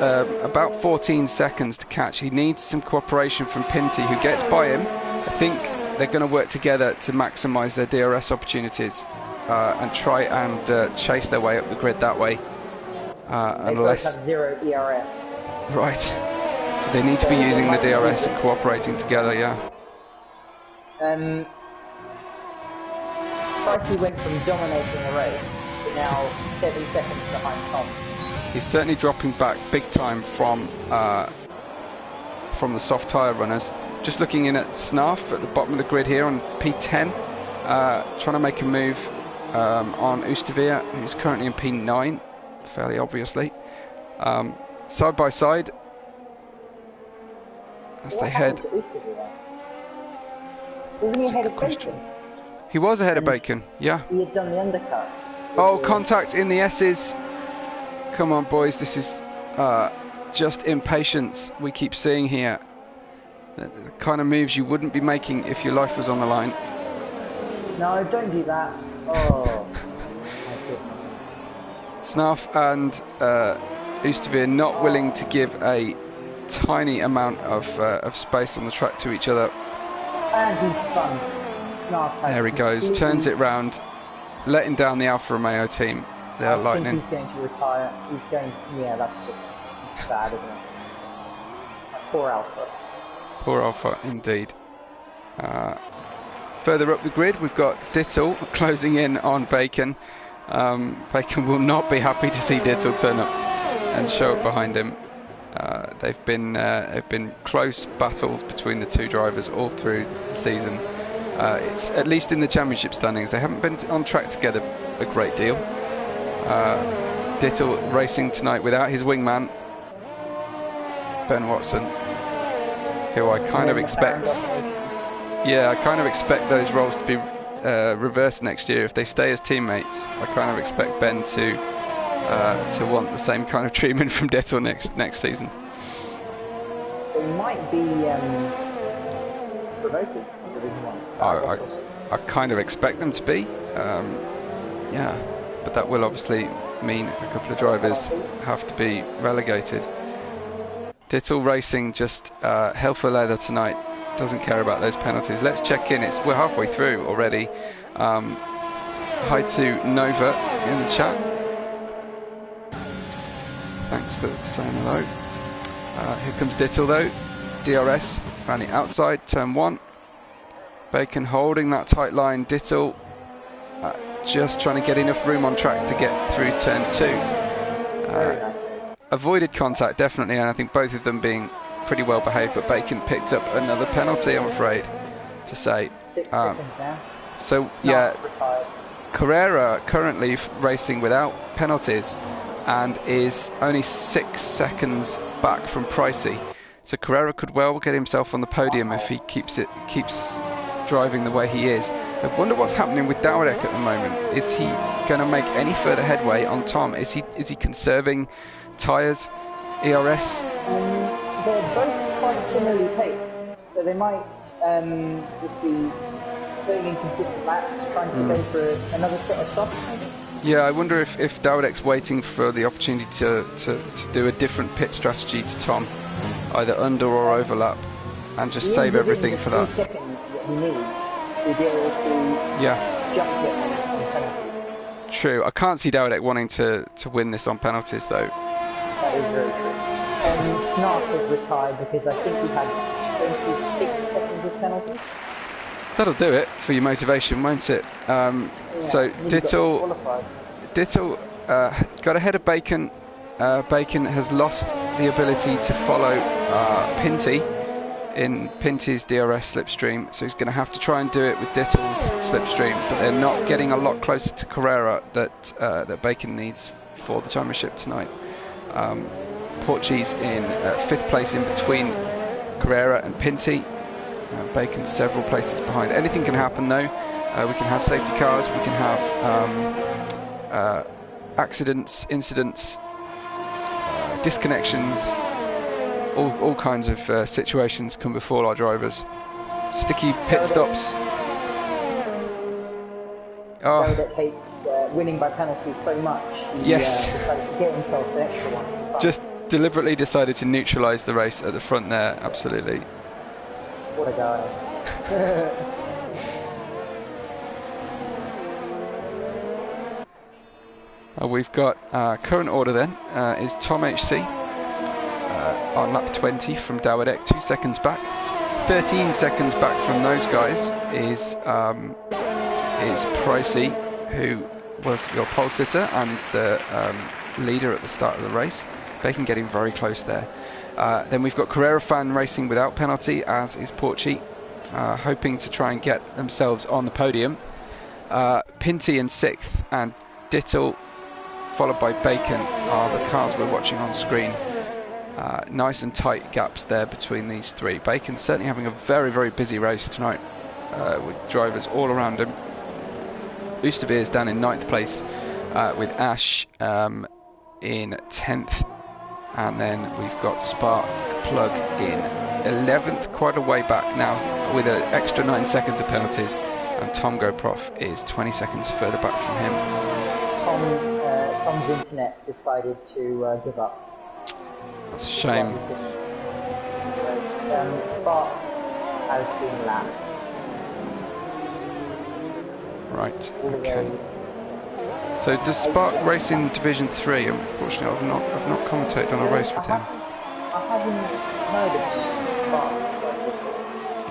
about 14 seconds to catch. He needs some cooperation from Pinty, who gets by him. I think they're going to work together to maximise their DRS opportunities and try and chase their way up the grid that way. They both have 0 ERS. Right. So they need to be using the DRS and cooperating together, yeah. Pricey went from dominating the race to now 7 seconds behind Tom. He's certainly dropping back big time from the soft tyre runners. Just looking in at Snarf at the bottom of the grid here on P10, trying to make a move on Oosterveer, who's currently in P9, fairly obviously. Side by side, as they head. Wasn't he ahead of Bacon? He was ahead of Bacon, yeah. He had done the undercut. Oh, contact in the S's. Come on, boys, this is just impatience we keep seeing here. The kind of moves you wouldn't be making if your life was on the line. No, don't do that. Oh, my goodness. Snarf and Oosterveer not willing to give a tiny amount of space on the track to each other. And he's spun. There he goes, turns it round, letting down the Alfa Romeo team. They're lightning. He's going to retire. He's going. Yeah, that's just sad, isn't it? Poor Alfa. Poor Alfa, indeed. Further up the grid, we've got Dittle closing in on Bacon. Bacon will not be happy to see Dittle turn up and show up behind him. They've been close battles between the two drivers all through the season. It's at least in the championship standings. They haven't been on track together a great deal. Dittle racing tonight without his wingman, Ben Watson, who I kind of expect. Yeah, I kind of expect those roles to be reversed next year if they stay as teammates. I kind of expect Ben to want the same kind of treatment from Dittle next season. They might be promoted from Division 1. I kind of expect them to be. Yeah, but that will obviously mean a couple of drivers have to be relegated. Dittle racing just hell for leather tonight. Doesn't care about those penalties. Let's check in. We're halfway through already. Hi to Nova in the chat. Thanks for saying hello. Here comes Dittle though. DRS around the outside, turn 1. Bacon holding that tight line. Dittle just trying to get enough room on track to get through turn 2. Avoided contact definitely, and I think both of them being pretty well behaved, but Bacon picked up another penalty, I'm afraid to say. So yeah, Carrera currently racing without penalties and is only 6 seconds back from Pricey. So Carrera could well get himself on the podium if he keeps driving the way he is. I wonder what's happening with Dowdek at the moment. Is he going to make any further headway on Tom? Is he conserving tyres, ERS? They're both quite similarly paced, so they might just be doing inconsistent laps, trying to go for another set of softs maybe? Yeah, I wonder if Dowdek's waiting for the opportunity to do a different pit strategy to Tom, either under or overlap, and just save everything for that. 3 seconds that he needs to be able to jump it on penalties. True, I can't see Dowdek wanting to win this on penalties though. That is very true. Snark has retired because I think he had 26 seconds of penalties. That'll do it for your motivation, won't it? So Dittle got ahead of Bacon. Bacon has lost the ability to follow Pinty in Pinty's DRS slipstream, so he's going to have to try and do it with Dittle's slipstream, but they're not getting a lot closer to Carrera that Bacon needs for the championship tonight. Portuguese in 5th place in between Carrera and Pinty. Bacon's several places behind. Anything can happen though. We can have safety cars, we can have accidents, incidents, disconnections, all kinds of situations can befall our drivers. Sticky pit stops. Oh, that hates winning by penalty so much. He, yes. decided to get himself the extra one. Just deliberately decided to neutralise the race at the front there. Absolutely. What a guy. We've got current order then is Tom HC on lap 20 from Dowdek, 2 seconds back. 13 seconds back from those guys is Pricey, who was your pole sitter and the leader at the start of the race. Bacon getting very close there. Then we've got Carrera Fan racing without penalty, as is Porchy, hoping to try and get themselves on the podium. Pinty in 6th and Dittle, followed by Bacon, are the cars we're watching on screen. Nice and tight gaps there between these three. Bacon's certainly having a very, very busy race tonight with drivers all around him. Oosterveer's down in 9th place with Ash in 10th. And then we've got Spark Plug in 11th, quite a way back now with an extra 9 seconds of penalties. And Tom GoProf is 20 seconds further back from him. Tom's internet decided to give up. That's a shame. Spark has been lapped. Right, okay. So does Spark race in Division 3? Unfortunately, I've not commentated on a race with him. I haven't heard of Spark.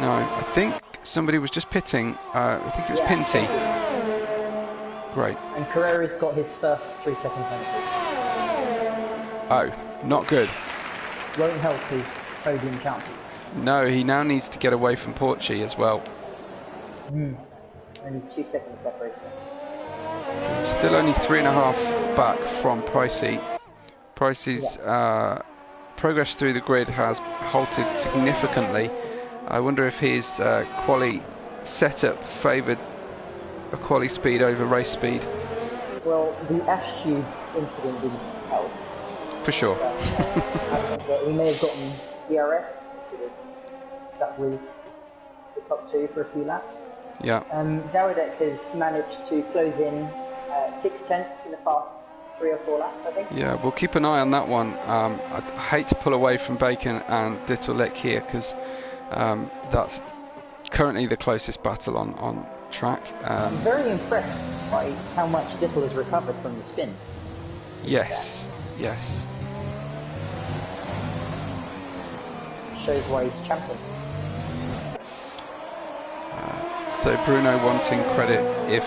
No, I think somebody was just pitting. I think it was Pinty. Right. And Carrera's got his first 3-second penalty. Oh, not good. Won't help his podium chances. No, he now needs to get away from Porchy as well. Only 2 seconds separation. Still only 3.5 back from Pricey. Pricey's progress through the grid has halted significantly. I wonder if his quali setup favoured a quali speed over race speed. Well, the ash tube incident didn't help. For sure. I think that he may have gotten DRS, stuck with the top 2 for a few laps. Yeah. Dowdek has managed to close in 6/10 in the past 3 or 4 laps, I think. Yeah, we'll keep an eye on that one. I hate to pull away from Bacon and Dittle-Lick here because that's currently the closest battle on track. I'm very impressed by how much Dittle has recovered from the spin. Yes, yes. Shows why he's champion. So Bruno wanting credit if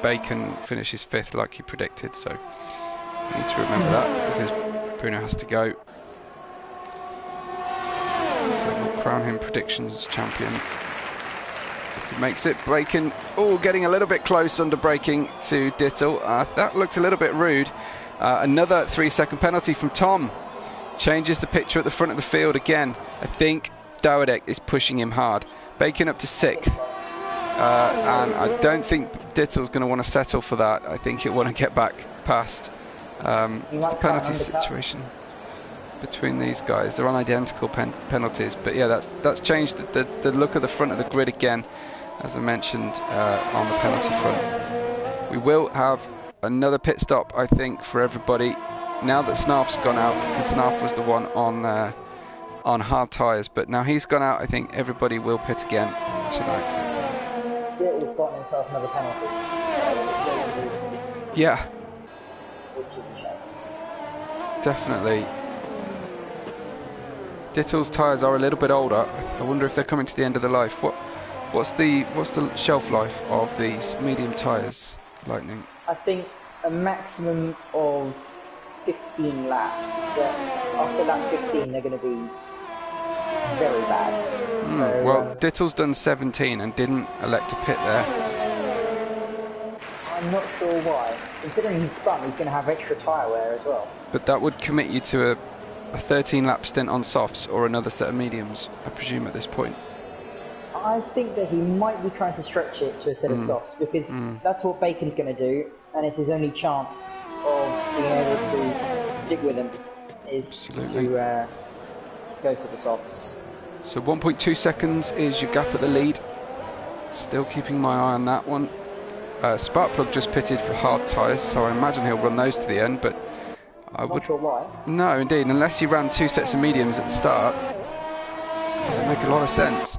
Bacon finishes 5th like he predicted, so we need to remember that because Bruno has to go. So we'll crown him predictions champion. If he makes it, Bacon, getting a little bit close under braking to Dittle. That looked a little bit rude. Another 3-second penalty from Tom. Changes the picture at the front of the field again. I think Dowdek is pushing him hard. Bacon up to 6th. And I don't think Dittle's going to want to settle for that. I think he'll want to get back past. It's the penalty situation between these guys. They're on identical penalties, but yeah, that's changed the look of the front of the grid again, as I mentioned on the penalty front. We will have another pit stop, I think, for everybody now that Snarf's gone out, because Snarf was the one on hard tyres, but now he's gone out. I think everybody will pit again tonight. Dittle's gotten himself another penalty. Yeah. Which is a shame. Definitely. Dittle's tyres are a little bit older. I wonder if they're coming to the end of their life. What's the shelf life of these medium tyres, Lightning? I think a maximum of 15 laps. But after lap 15, they're going to be very bad. So, well, Dittle's done 17 and didn't elect to pit there. I'm not sure why. Considering he's spun, he's going to have extra tyre wear as well. But that would commit you to a 13-lap stint on softs or another set of mediums, I presume, at this point. I think that he might be trying to stretch it to a set of softs, because that's what Bacon's going to do, and it's his only chance of being able to stick with him, is to go for the softs. So 1.2 seconds is your gap at the lead. Still keeping my eye on that one. Sparkplug just pitted for hard tyres, so I imagine he'll run those to the end, but I would... Not sure why. No, indeed, unless he ran 2 sets of mediums at the start, it doesn't make a lot of sense.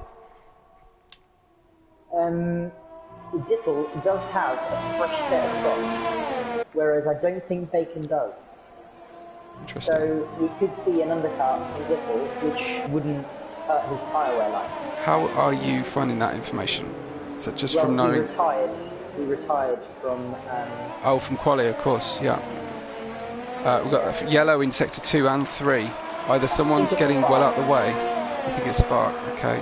Dittle does have a fresh set of softs, whereas I don't think Bacon does. Interesting. So we could see an undercut from Dittle, which wouldn't hurt his tyre wear line. How are you finding that information? Is that just from knowing... He retired from... Oh, from quali, of course, yeah. We've got a yellow in sector 2 and 3. Either someone's getting well out the way. I think it's Spark, okay.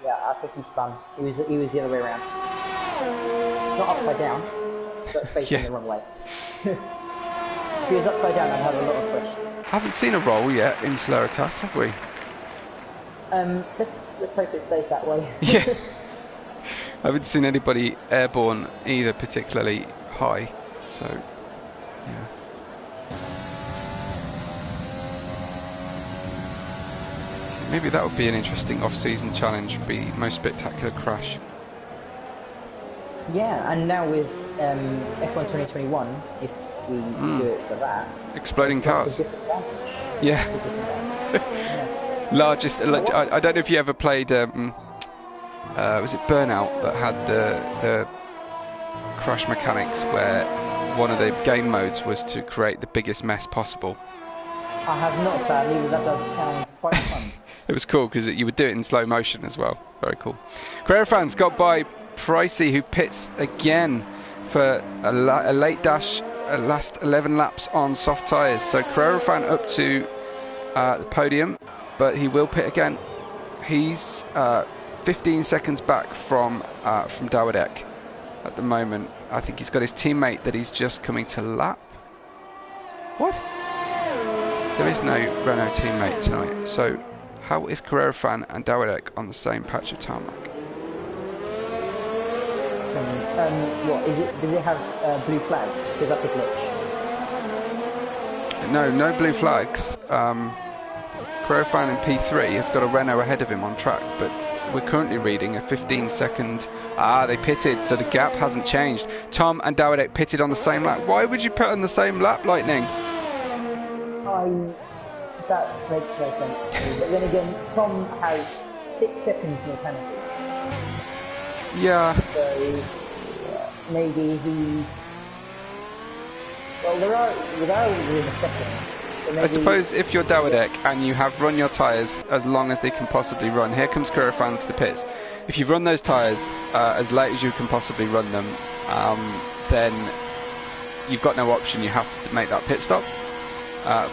Yeah, I think he spun. He was the other way around. Not upside down, but facing the wrong way. If he was upside down, I'd have a lot of questions. Haven't seen a roll yet in Celeritas, have we? Let's hope it stays that way. Yeah. I haven't seen anybody airborne either particularly high, so yeah. Maybe that would be an interesting off-season challenge, would be most spectacular crash. Yeah, and now with F1 2021, if we do it for that, exploding cars. Yeah. Yeah. Largest. I don't know if you ever played. Was it Burnout that had the crash mechanics where one of the game modes was to create the biggest mess possible? I have not, sadly, but that does sound quite fun. It was cool because you would do it in slow motion as well. Very cool. Carrera fans got by Pricey, who pits again for a late dash, last 11 laps on soft tyres. So Carrera fan up to the podium, but he will pit again. He's 15 seconds back from Dawadek at the moment. I think he's got his teammate that he's just coming to lap. What? There is no Renault teammate tonight. So how is Carrera fan and Dawadek on the same patch of tarmac? What is it? Does it have blue flags? Because that's a glitch. No blue flags. Carrera fan in P3 has got a Renault ahead of him on track, but we're currently reading a 15-second... they pitted, so the gap hasn't changed. Tom and Dawadek pitted on the same lap. Why would you pit on the same lap, Lightning? That makes no sense. But then again, Tom has 6 seconds more penalty. Yeah. So maybe he... Well, there are within a second. So I suppose if you're Dawadek and you have run your tyres as long as they can possibly run, here comes Carrera fan to the pits. If you've run those tyres as late as you can possibly run them, then you've got no option. You have to make that pit stop.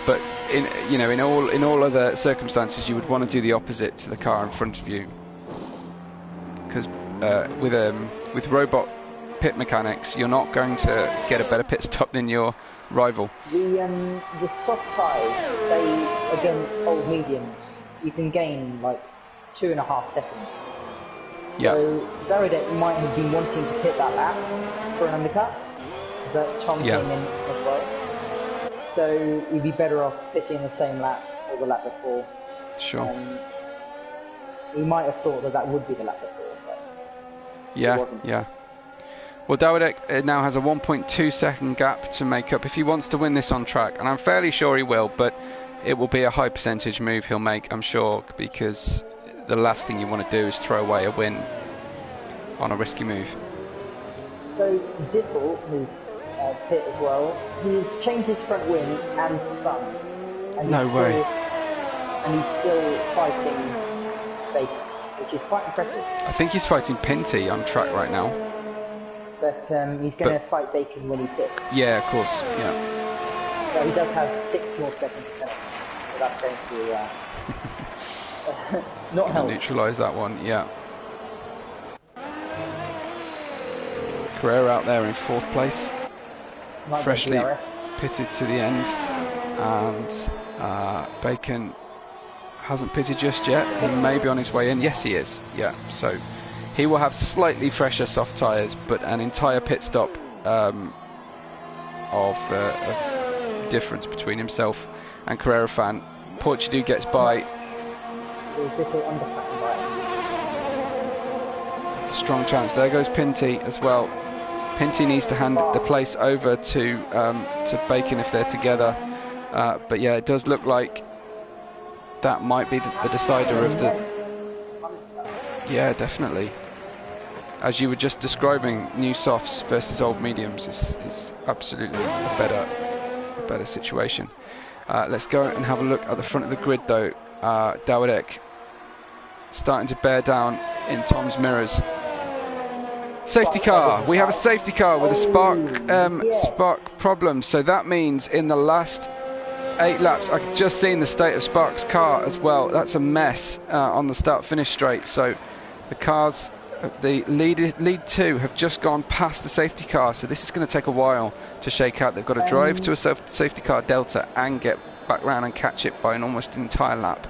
But in all other circumstances, you would want to do the opposite to the car in front of you, because with robot pit mechanics, you're not going to get a better pit stop than your rival. The soft tyres, they against old mediums, you can gain like 2.5 seconds. Yeah. So Dawadek might have been wanting to pit that lap for an undercut, but Tom came in as well. So you'd be better off pitting the same lap or the lap before. Sure. He might have thought that would be the lap before, but it wasn't. Yeah. Well, Dawadek now has a 1.2 second gap to make up if he wants to win this on track, and I'm fairly sure he will, but it will be a high percentage move he'll make, I'm sure, because the last thing you want to do is throw away a win on a risky move. So Dittle, who's pit as well, he's changed his front wing and spun. And no way. And he's still fighting Bacon, which is quite impressive. I think he's fighting Pinty on track right now. But he's going to fight Bacon when he pits. Yeah, of course, yeah. So he does have 6 more seconds to finish. So that's going to Not helpful. Neutralise that one, yeah. Carrera out there in 4th place, freshly pitted to the end, and Bacon hasn't pitted just yet. He may be on his way in. Yes, he is. Yeah, so he will have slightly fresher soft tyres, but an entire pit stop of difference between himself and Carrera fan. Portugal gets by. It's a strong chance. There goes Pinty as well. Pinty needs to hand the place over to Bacon if they're together. But yeah, it does look like that might be the decider of the... Yeah, definitely. As you were just describing, new softs versus old mediums is absolutely a better situation. Let's go and have a look at the front of the grid though. Dawidek starting to bear down in Tom's mirrors. Safety car. We have a safety car with a spark problem. So that means in the last 8 laps, I've just seen the state of Spark's car as well. That's a mess on the start-finish straight. So the cars, the lead 2 have just gone past the safety car. So this is going to take a while to shake out. They've got to drive to a safety car delta and get back round and catch it by an almost entire lap.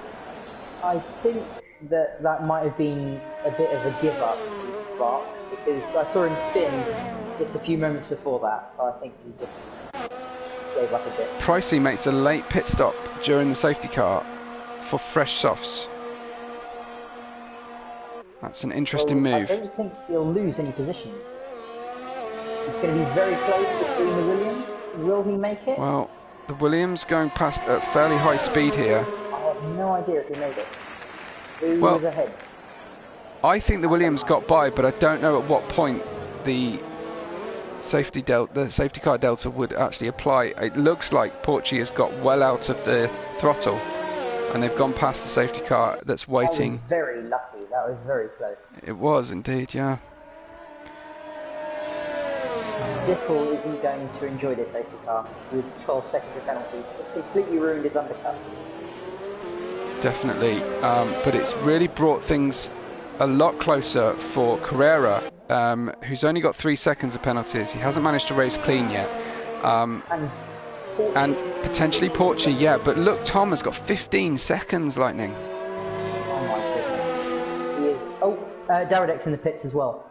I think that might have been a bit of a give-up to Spark, because I saw him spin just a few moments before that, so I think he just gave up a bit. Pricey makes a late pit stop during the safety car for fresh softs. That's an interesting move. I don't think he'll lose any position. It's going to be very close between the Williams. Will he make it? Well, the Williams going past at fairly high speed here. I have no idea if he made it. Who was ahead? I think the Williams got by, but I don't know at what point the safety car delta would actually apply. It looks like Portugal has got well out of the throttle, and they've gone past the safety car that's waiting. That was very lucky. That was very close. It was indeed, yeah. Dickel isn't going to enjoy this safety car with 12 seconds of penalty. It's completely ruined his undercut. Definitely, but it's really brought things a lot closer for Carrera, who's only got 3 seconds of penalties. He hasn't managed to race clean yet. And potentially Portugal, yeah, but look, Tom has got 15 seconds, Lightning. Oh my goodness. He is... Oh, Dawidek's in the pits as well.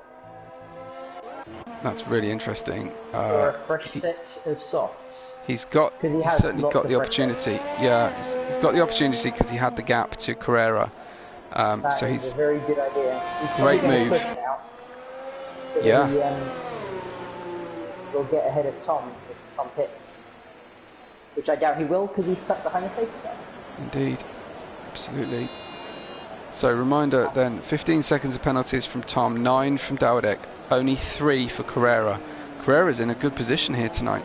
That's really interesting. For a fresh set of softs. He's certainly got the opportunity. Yeah, he's got the opportunity because he had the gap to Carrera. So he's a very good idea. Great move. So yeah. He'll get ahead of Tom if Tom pits, which I doubt he will because he's stuck behind the safety car. Indeed, absolutely. So reminder then: 15 seconds of penalties from Tom, 9 from Dawidek, only 3 for Carrera. Carrera's in a good position here tonight.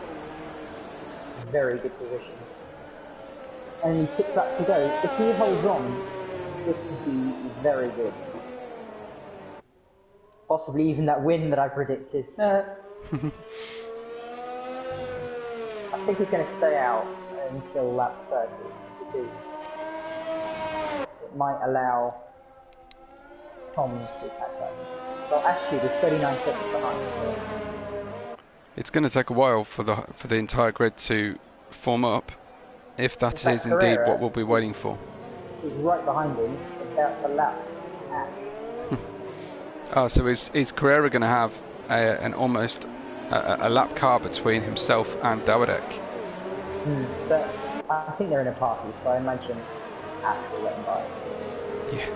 Very good position. And 6 laps to go. If he holds on, this could be very good. Possibly even that win that I predicted. I think he's going to stay out until lap 30 because it might allow Tom to catch up. Well, actually, there's 39 seconds behind. It's going to take a while for the entire grid to form up, if that is indeed what we'll be waiting for. He's right behind him, about to lap Ash. So is Carrera going to have an almost a lap car between himself and Dawidek? But I think they're in a party, so I imagine Ash will let him by. Yeah.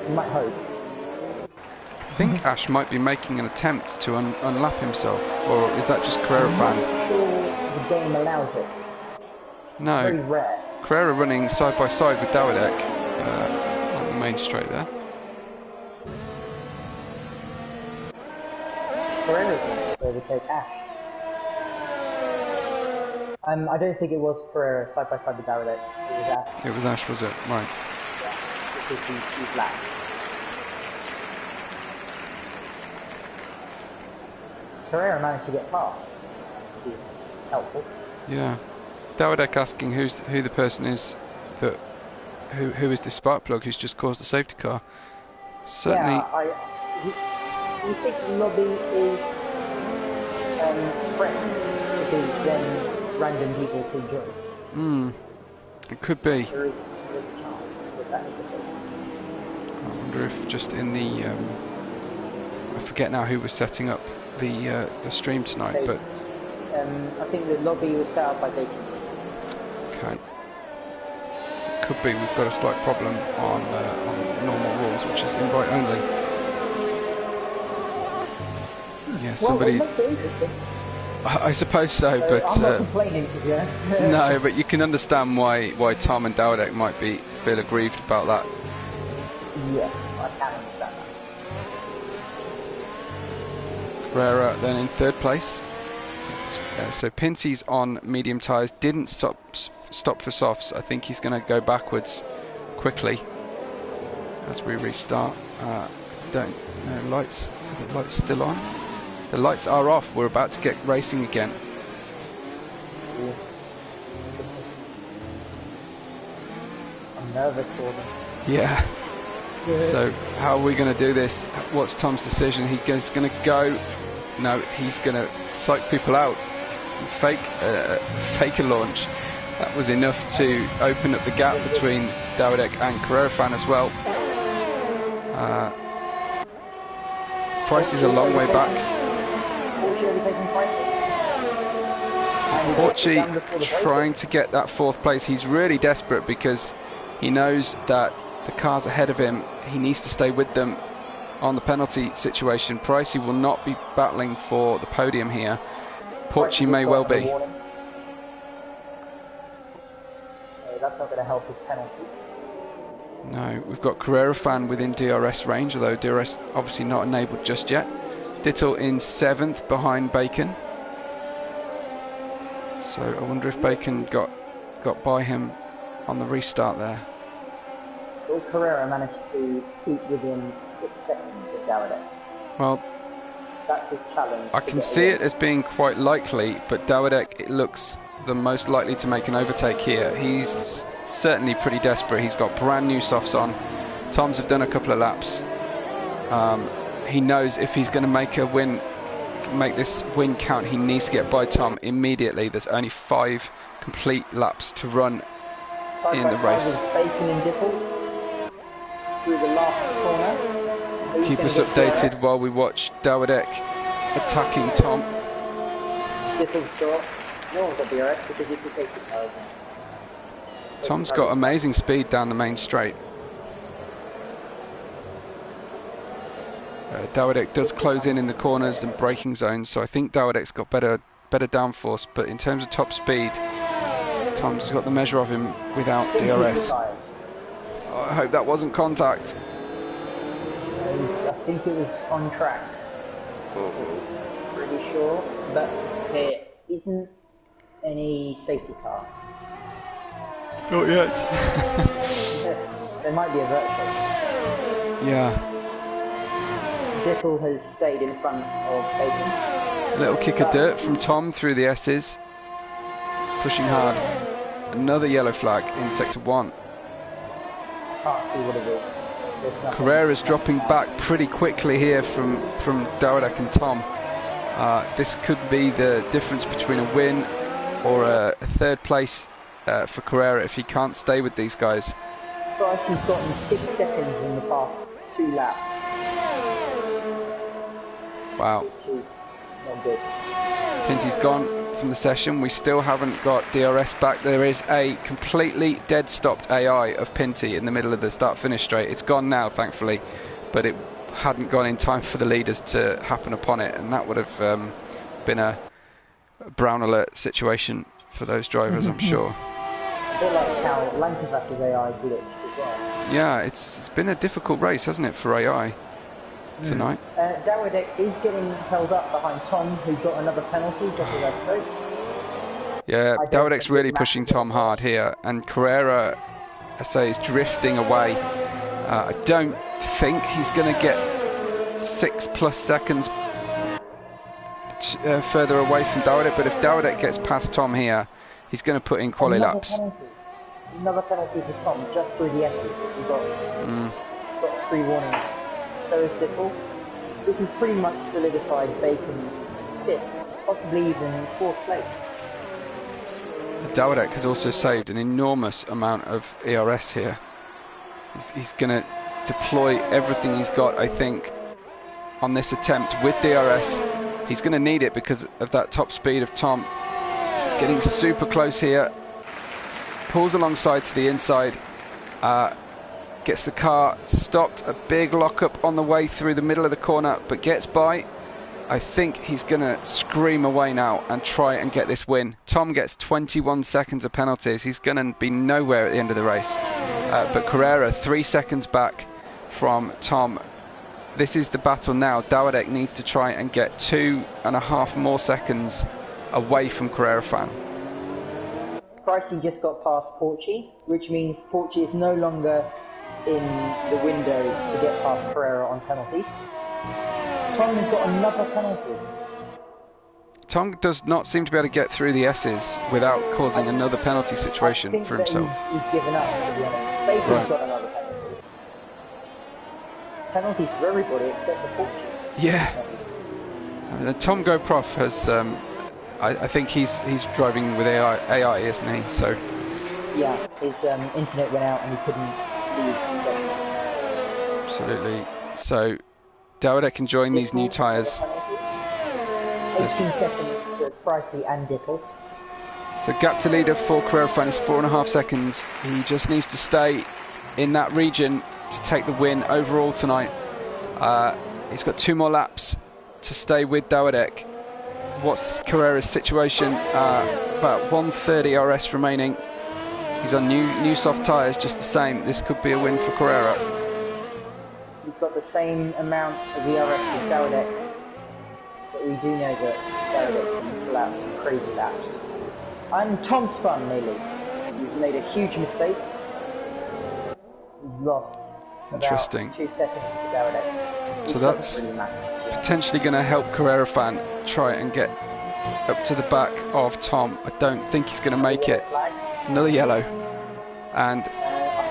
You might hope. I think Ash might be making an attempt to unlap himself, or is that just Carrera fan? I'm not sure the game allows it. No. Very rare. Carrera running side by side with Dawidek on the main straight there. Carrera's going to overtake Ash. I don't think it was Carrera side by side with Dawidek. It was Ash. It was Ash, was it? Right. Yeah, because he's lapped. Carrera managed to get past, which is helpful. Yeah. Dawidek asking who the person is that who is this spark plug who's just caused a safety car? Certainly. Yeah, you think Lobby is friends because then random people can join? It could be. There is a chance that that is the case. I wonder if just in the I forget now who was setting up the stream tonight, but I think the lobby was set up by Bacon. okay. So it could be we've got a slight problem on normal rules, which is invite only. Yeah, somebody. Well, it makes it interesting. I suppose so, but I'm not complaining, yeah. no, but you can understand why Tom and Dowdek might feel aggrieved about that. Yeah, I can understand that. Carrera then in third place. So Pinty's on medium tyres, didn't stop for softs. I think he's going to go backwards quickly as we restart. Don't know, lights. Are the lights still on? The lights are off. We're about to get racing again. Yeah. I'm nervous for them. Yeah. So how are we going to do this? What's Tom's decision? He's going to go. No, he's going to psych people out. Fake a launch. That was enough to open up the gap between Dowdek and Carrera Fan as well. Price is a long way back. So Porchy trying to get that fourth place. He's really desperate because he knows that the cars ahead of him, he needs to stay with them on the penalty situation. Pricey will not be battling for the podium here. Porchy may well be. That's not going to help his penalty. No, we've got Carrera Fan within DRS range, although DRS obviously not enabled just yet. Dittle in 7th behind Bacon. So I wonder if Bacon got by him on the restart there. Will Carrera managed to keep within 6 seconds of Dowdek? Well, that's his challenge. I can see it as being quite likely, but Dowdek, it looks the most likely to make an overtake here. He's certainly pretty desperate. He's got brand new softs on. Tom's have done a couple of laps. He knows if he's going to make this win count, he needs to get by Tom immediately. There's only 5 complete laps to run in the race. Bacon and Dittle through the last corner. Keep us updated while we watch Dowdek attacking Tom. Dittle's short. No one's got DRS because he can take the car. Tom's got amazing speed down the main straight. Dowdek does close in the corners and braking zones, so I think Dowdek's got better downforce, but in terms of top speed, Tom's got the measure of him without DRS. Oh, I hope that wasn't contact. I think it was on track. Pretty sure, but there isn't any safety car. Not yet. There might be a virtual. Yeah. Dittle has stayed in front of Bacon. Little kick of dirt from Tom through the S's. Pushing hard. Another yellow flag in sector 1. Can't see what it is. Carrera's dropping back pretty quickly here from Dowdek and Tom. This could be the difference between a win or a third place for Carrera if he can't stay with these guys. Bryce has gotten 6 seconds in the past 2 laps. Wow. Not good. Pinty's gone from the session. We still haven't got DRS back. There is a completely dead stopped AI of Pinty in the middle of the start-finish straight. It's gone now, thankfully, but it hadn't gone in time for the leaders to happen upon it, and that would have been a brown alert situation for those drivers, I'm sure. A bit like how Lancaster's AI glitched as well. Yeah, it's been a difficult race, hasn't it, for AI tonight? Dowdek is getting held up behind Tom, who got another penalty, just as I spoke. Yeah, Dowdek's really pushing Tom hard here, and Carrera, I say, is drifting away. I don't think he's going to get 6+ seconds further away from Dowdek, but if Dowdek gets past Tom here, he's going to put in quali laps. Another penalty for Tom, just through the S's. We've got 3 warnings. So is Dittle. This has pretty much solidified Bacon's 5th, possibly even 4th place. Dawidek has also saved an enormous amount of ERS here. He's going to deploy everything he's got, I think, on this attempt with DRS. He's going to need it because of that top speed of Tom. He's getting super close here. Pulls alongside to the inside. Gets the car stopped. A big lockup on the way through the middle of the corner, but gets by. I think he's going to scream away now and try and get this win. Tom gets 21 seconds of penalties. He's going to be nowhere at the end of the race. But Carrera 3 seconds back from Tom. This is the battle now. Dawidek needs to try and get 2.5 more seconds away from Carrera Fan. Pricey just got past Porchy, which means Porchy is no longer in the window to get past Carrera on penalties. Tom has got another penalty. Tom does not seem to be able to get through the S's without causing another penalty situation for himself. He's given up, to be honest. Bacon's got another penalty. Penalties for everybody except for Porchy. Yeah. Tom GoProf has, I think he's driving with AI, isn't he? So. Yeah, his internet went out and he couldn't leave. Absolutely. So, Dawidek enjoying these new tyres. 18 seconds to Pricey and Dittle. So gap to leader for Carrera Fan is 4.5 seconds. He just needs to stay in that region to take the win overall tonight. He's got 2 more laps to stay with Dawidek. What's Carrera's situation? About 130 RS remaining. He's on new soft tyres, just the same. This could be a win for Carrera. He's got the same amount of ERS as Dawidek, but we do know that Dawidek can pull out some crazy laps. And Tom spun nearly. He's made a huge mistake. He's lost about 2 seconds to Dawidek. So that's potentially going to help Carrera Fan try and get up to the back of Tom. I don't think he's going to make it. Another yellow. And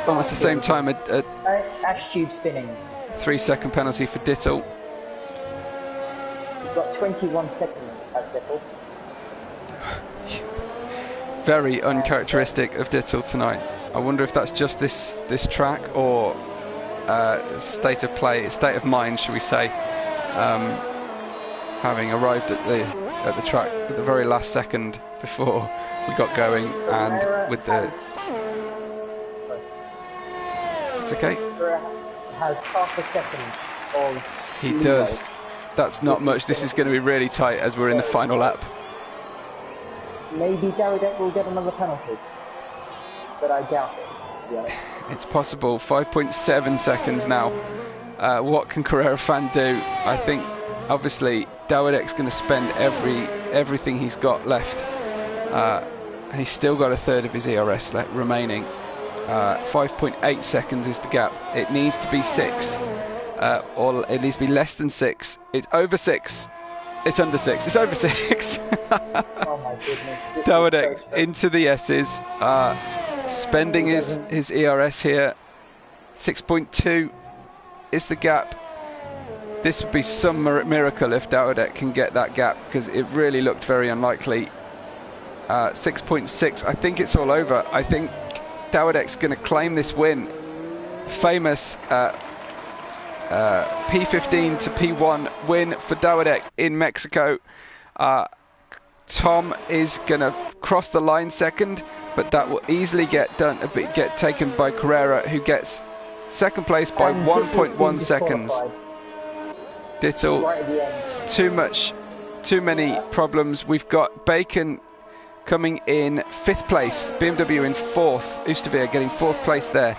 almost the same time, Ash tube spinning. 3-second penalty for Dittle. He's got 21 seconds as Dittle. Very uncharacteristic of Dittle tonight. I wonder if that's just this track or state of play, state of mind, should we say, having arrived at the track at the very last second before we got going, and with the. It's okay. Has half a second of. He does. That's not much. This is going to be really tight as we're in the final lap. Maybe Dawidek will get another penalty, but I doubt it. Yeah. It's possible. 5.7 seconds now. What can Carrera Fan do? I think obviously Dawidek's going to spend everything he's got left. He's still got a third of his ERS remaining. 5.8 seconds is the gap. It needs to be 6, or it needs to be less than 6. It's over 6. It's under 6. It's over 6. Oh my goodness. Dawidek into the S's, spending his ERS here. 6.2 is the gap. This would be some miracle if Dawidek can get that gap, because it really looked very unlikely. 6.6, I think it's all over. I think Dawidek's going to claim this win. Famous P15 to P1 win for Dawidek in Mexico. Tom is going to cross the line second, but that will easily get taken by Carrera, who gets second place by 1.1 seconds. Dittle, too many problems. We've got Bacon coming in 5th place, BMW in 4th, Oosterveer getting 4th place there.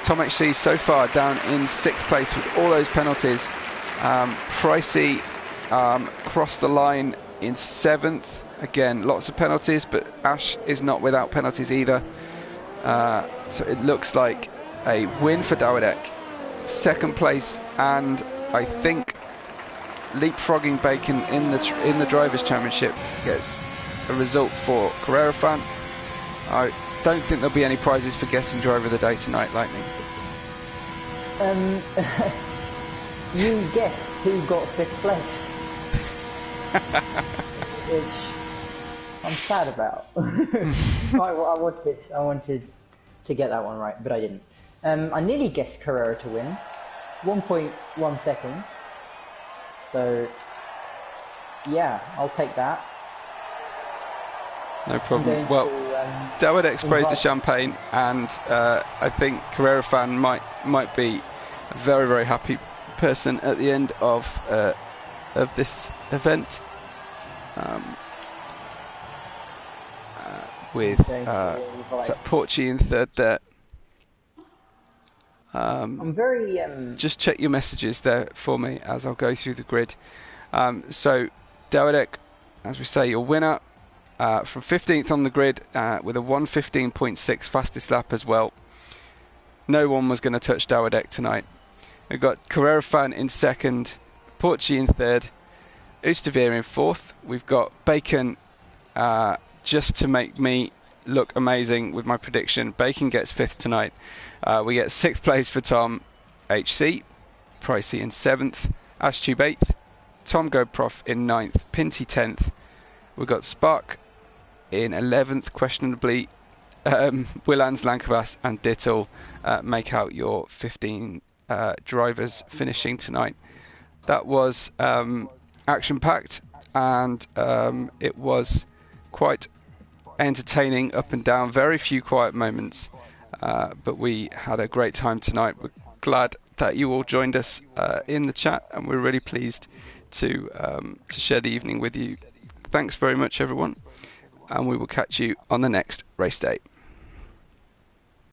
Tom HC so far down in 6th place with all those penalties. Pricey crossed the line in 7th. Again, lots of penalties, but Ash is not without penalties either. So it looks like a win for Dawidek. 2nd place, and I think leapfrogging Bacon in the Drivers' Championship gets a result for Carrera Fan. don't think there'll be any prizes for guessing driver of the day tonight, Lightning. You guessed who got 5th place. Which I'm sad about. I wanted to get that one right, but I didn't. I nearly guessed Carrera to win. 1.1 seconds. So, yeah, I'll take that. No problem. Well, Dawodex praised the champagne, and I think Carrera fan might be a very, very happy person at the end of this event. With Porchy in 3rd there. I'm very... Just check your messages there for me as I'll go through the grid. So, Dawodex, as we say, your winner from 15th on the grid with a 1:15.6 fastest lap as well. No one was going to touch Dawodex tonight. We've got Carrera fan in 2nd, Porchy in 3rd, Oostevere in 4th. We've got Bacon just to make me look amazing with my prediction. Bacon gets 5th tonight. We get 6th place for Tom HC, Pricey in 7th, Ashtube 8th, Tom GoProf in 9th, Pinty 10th. We've got Spark in 11th, questionably. Willans, Lankavas and Dittle make out your 15 drivers finishing tonight. That was action-packed, and it was quite entertaining up and down. Very few quiet moments, but we had a great time tonight. We're glad that you all joined us in the chat, and we're really pleased to share the evening with you. Thanks very much, everyone, and we will catch you on the next race day.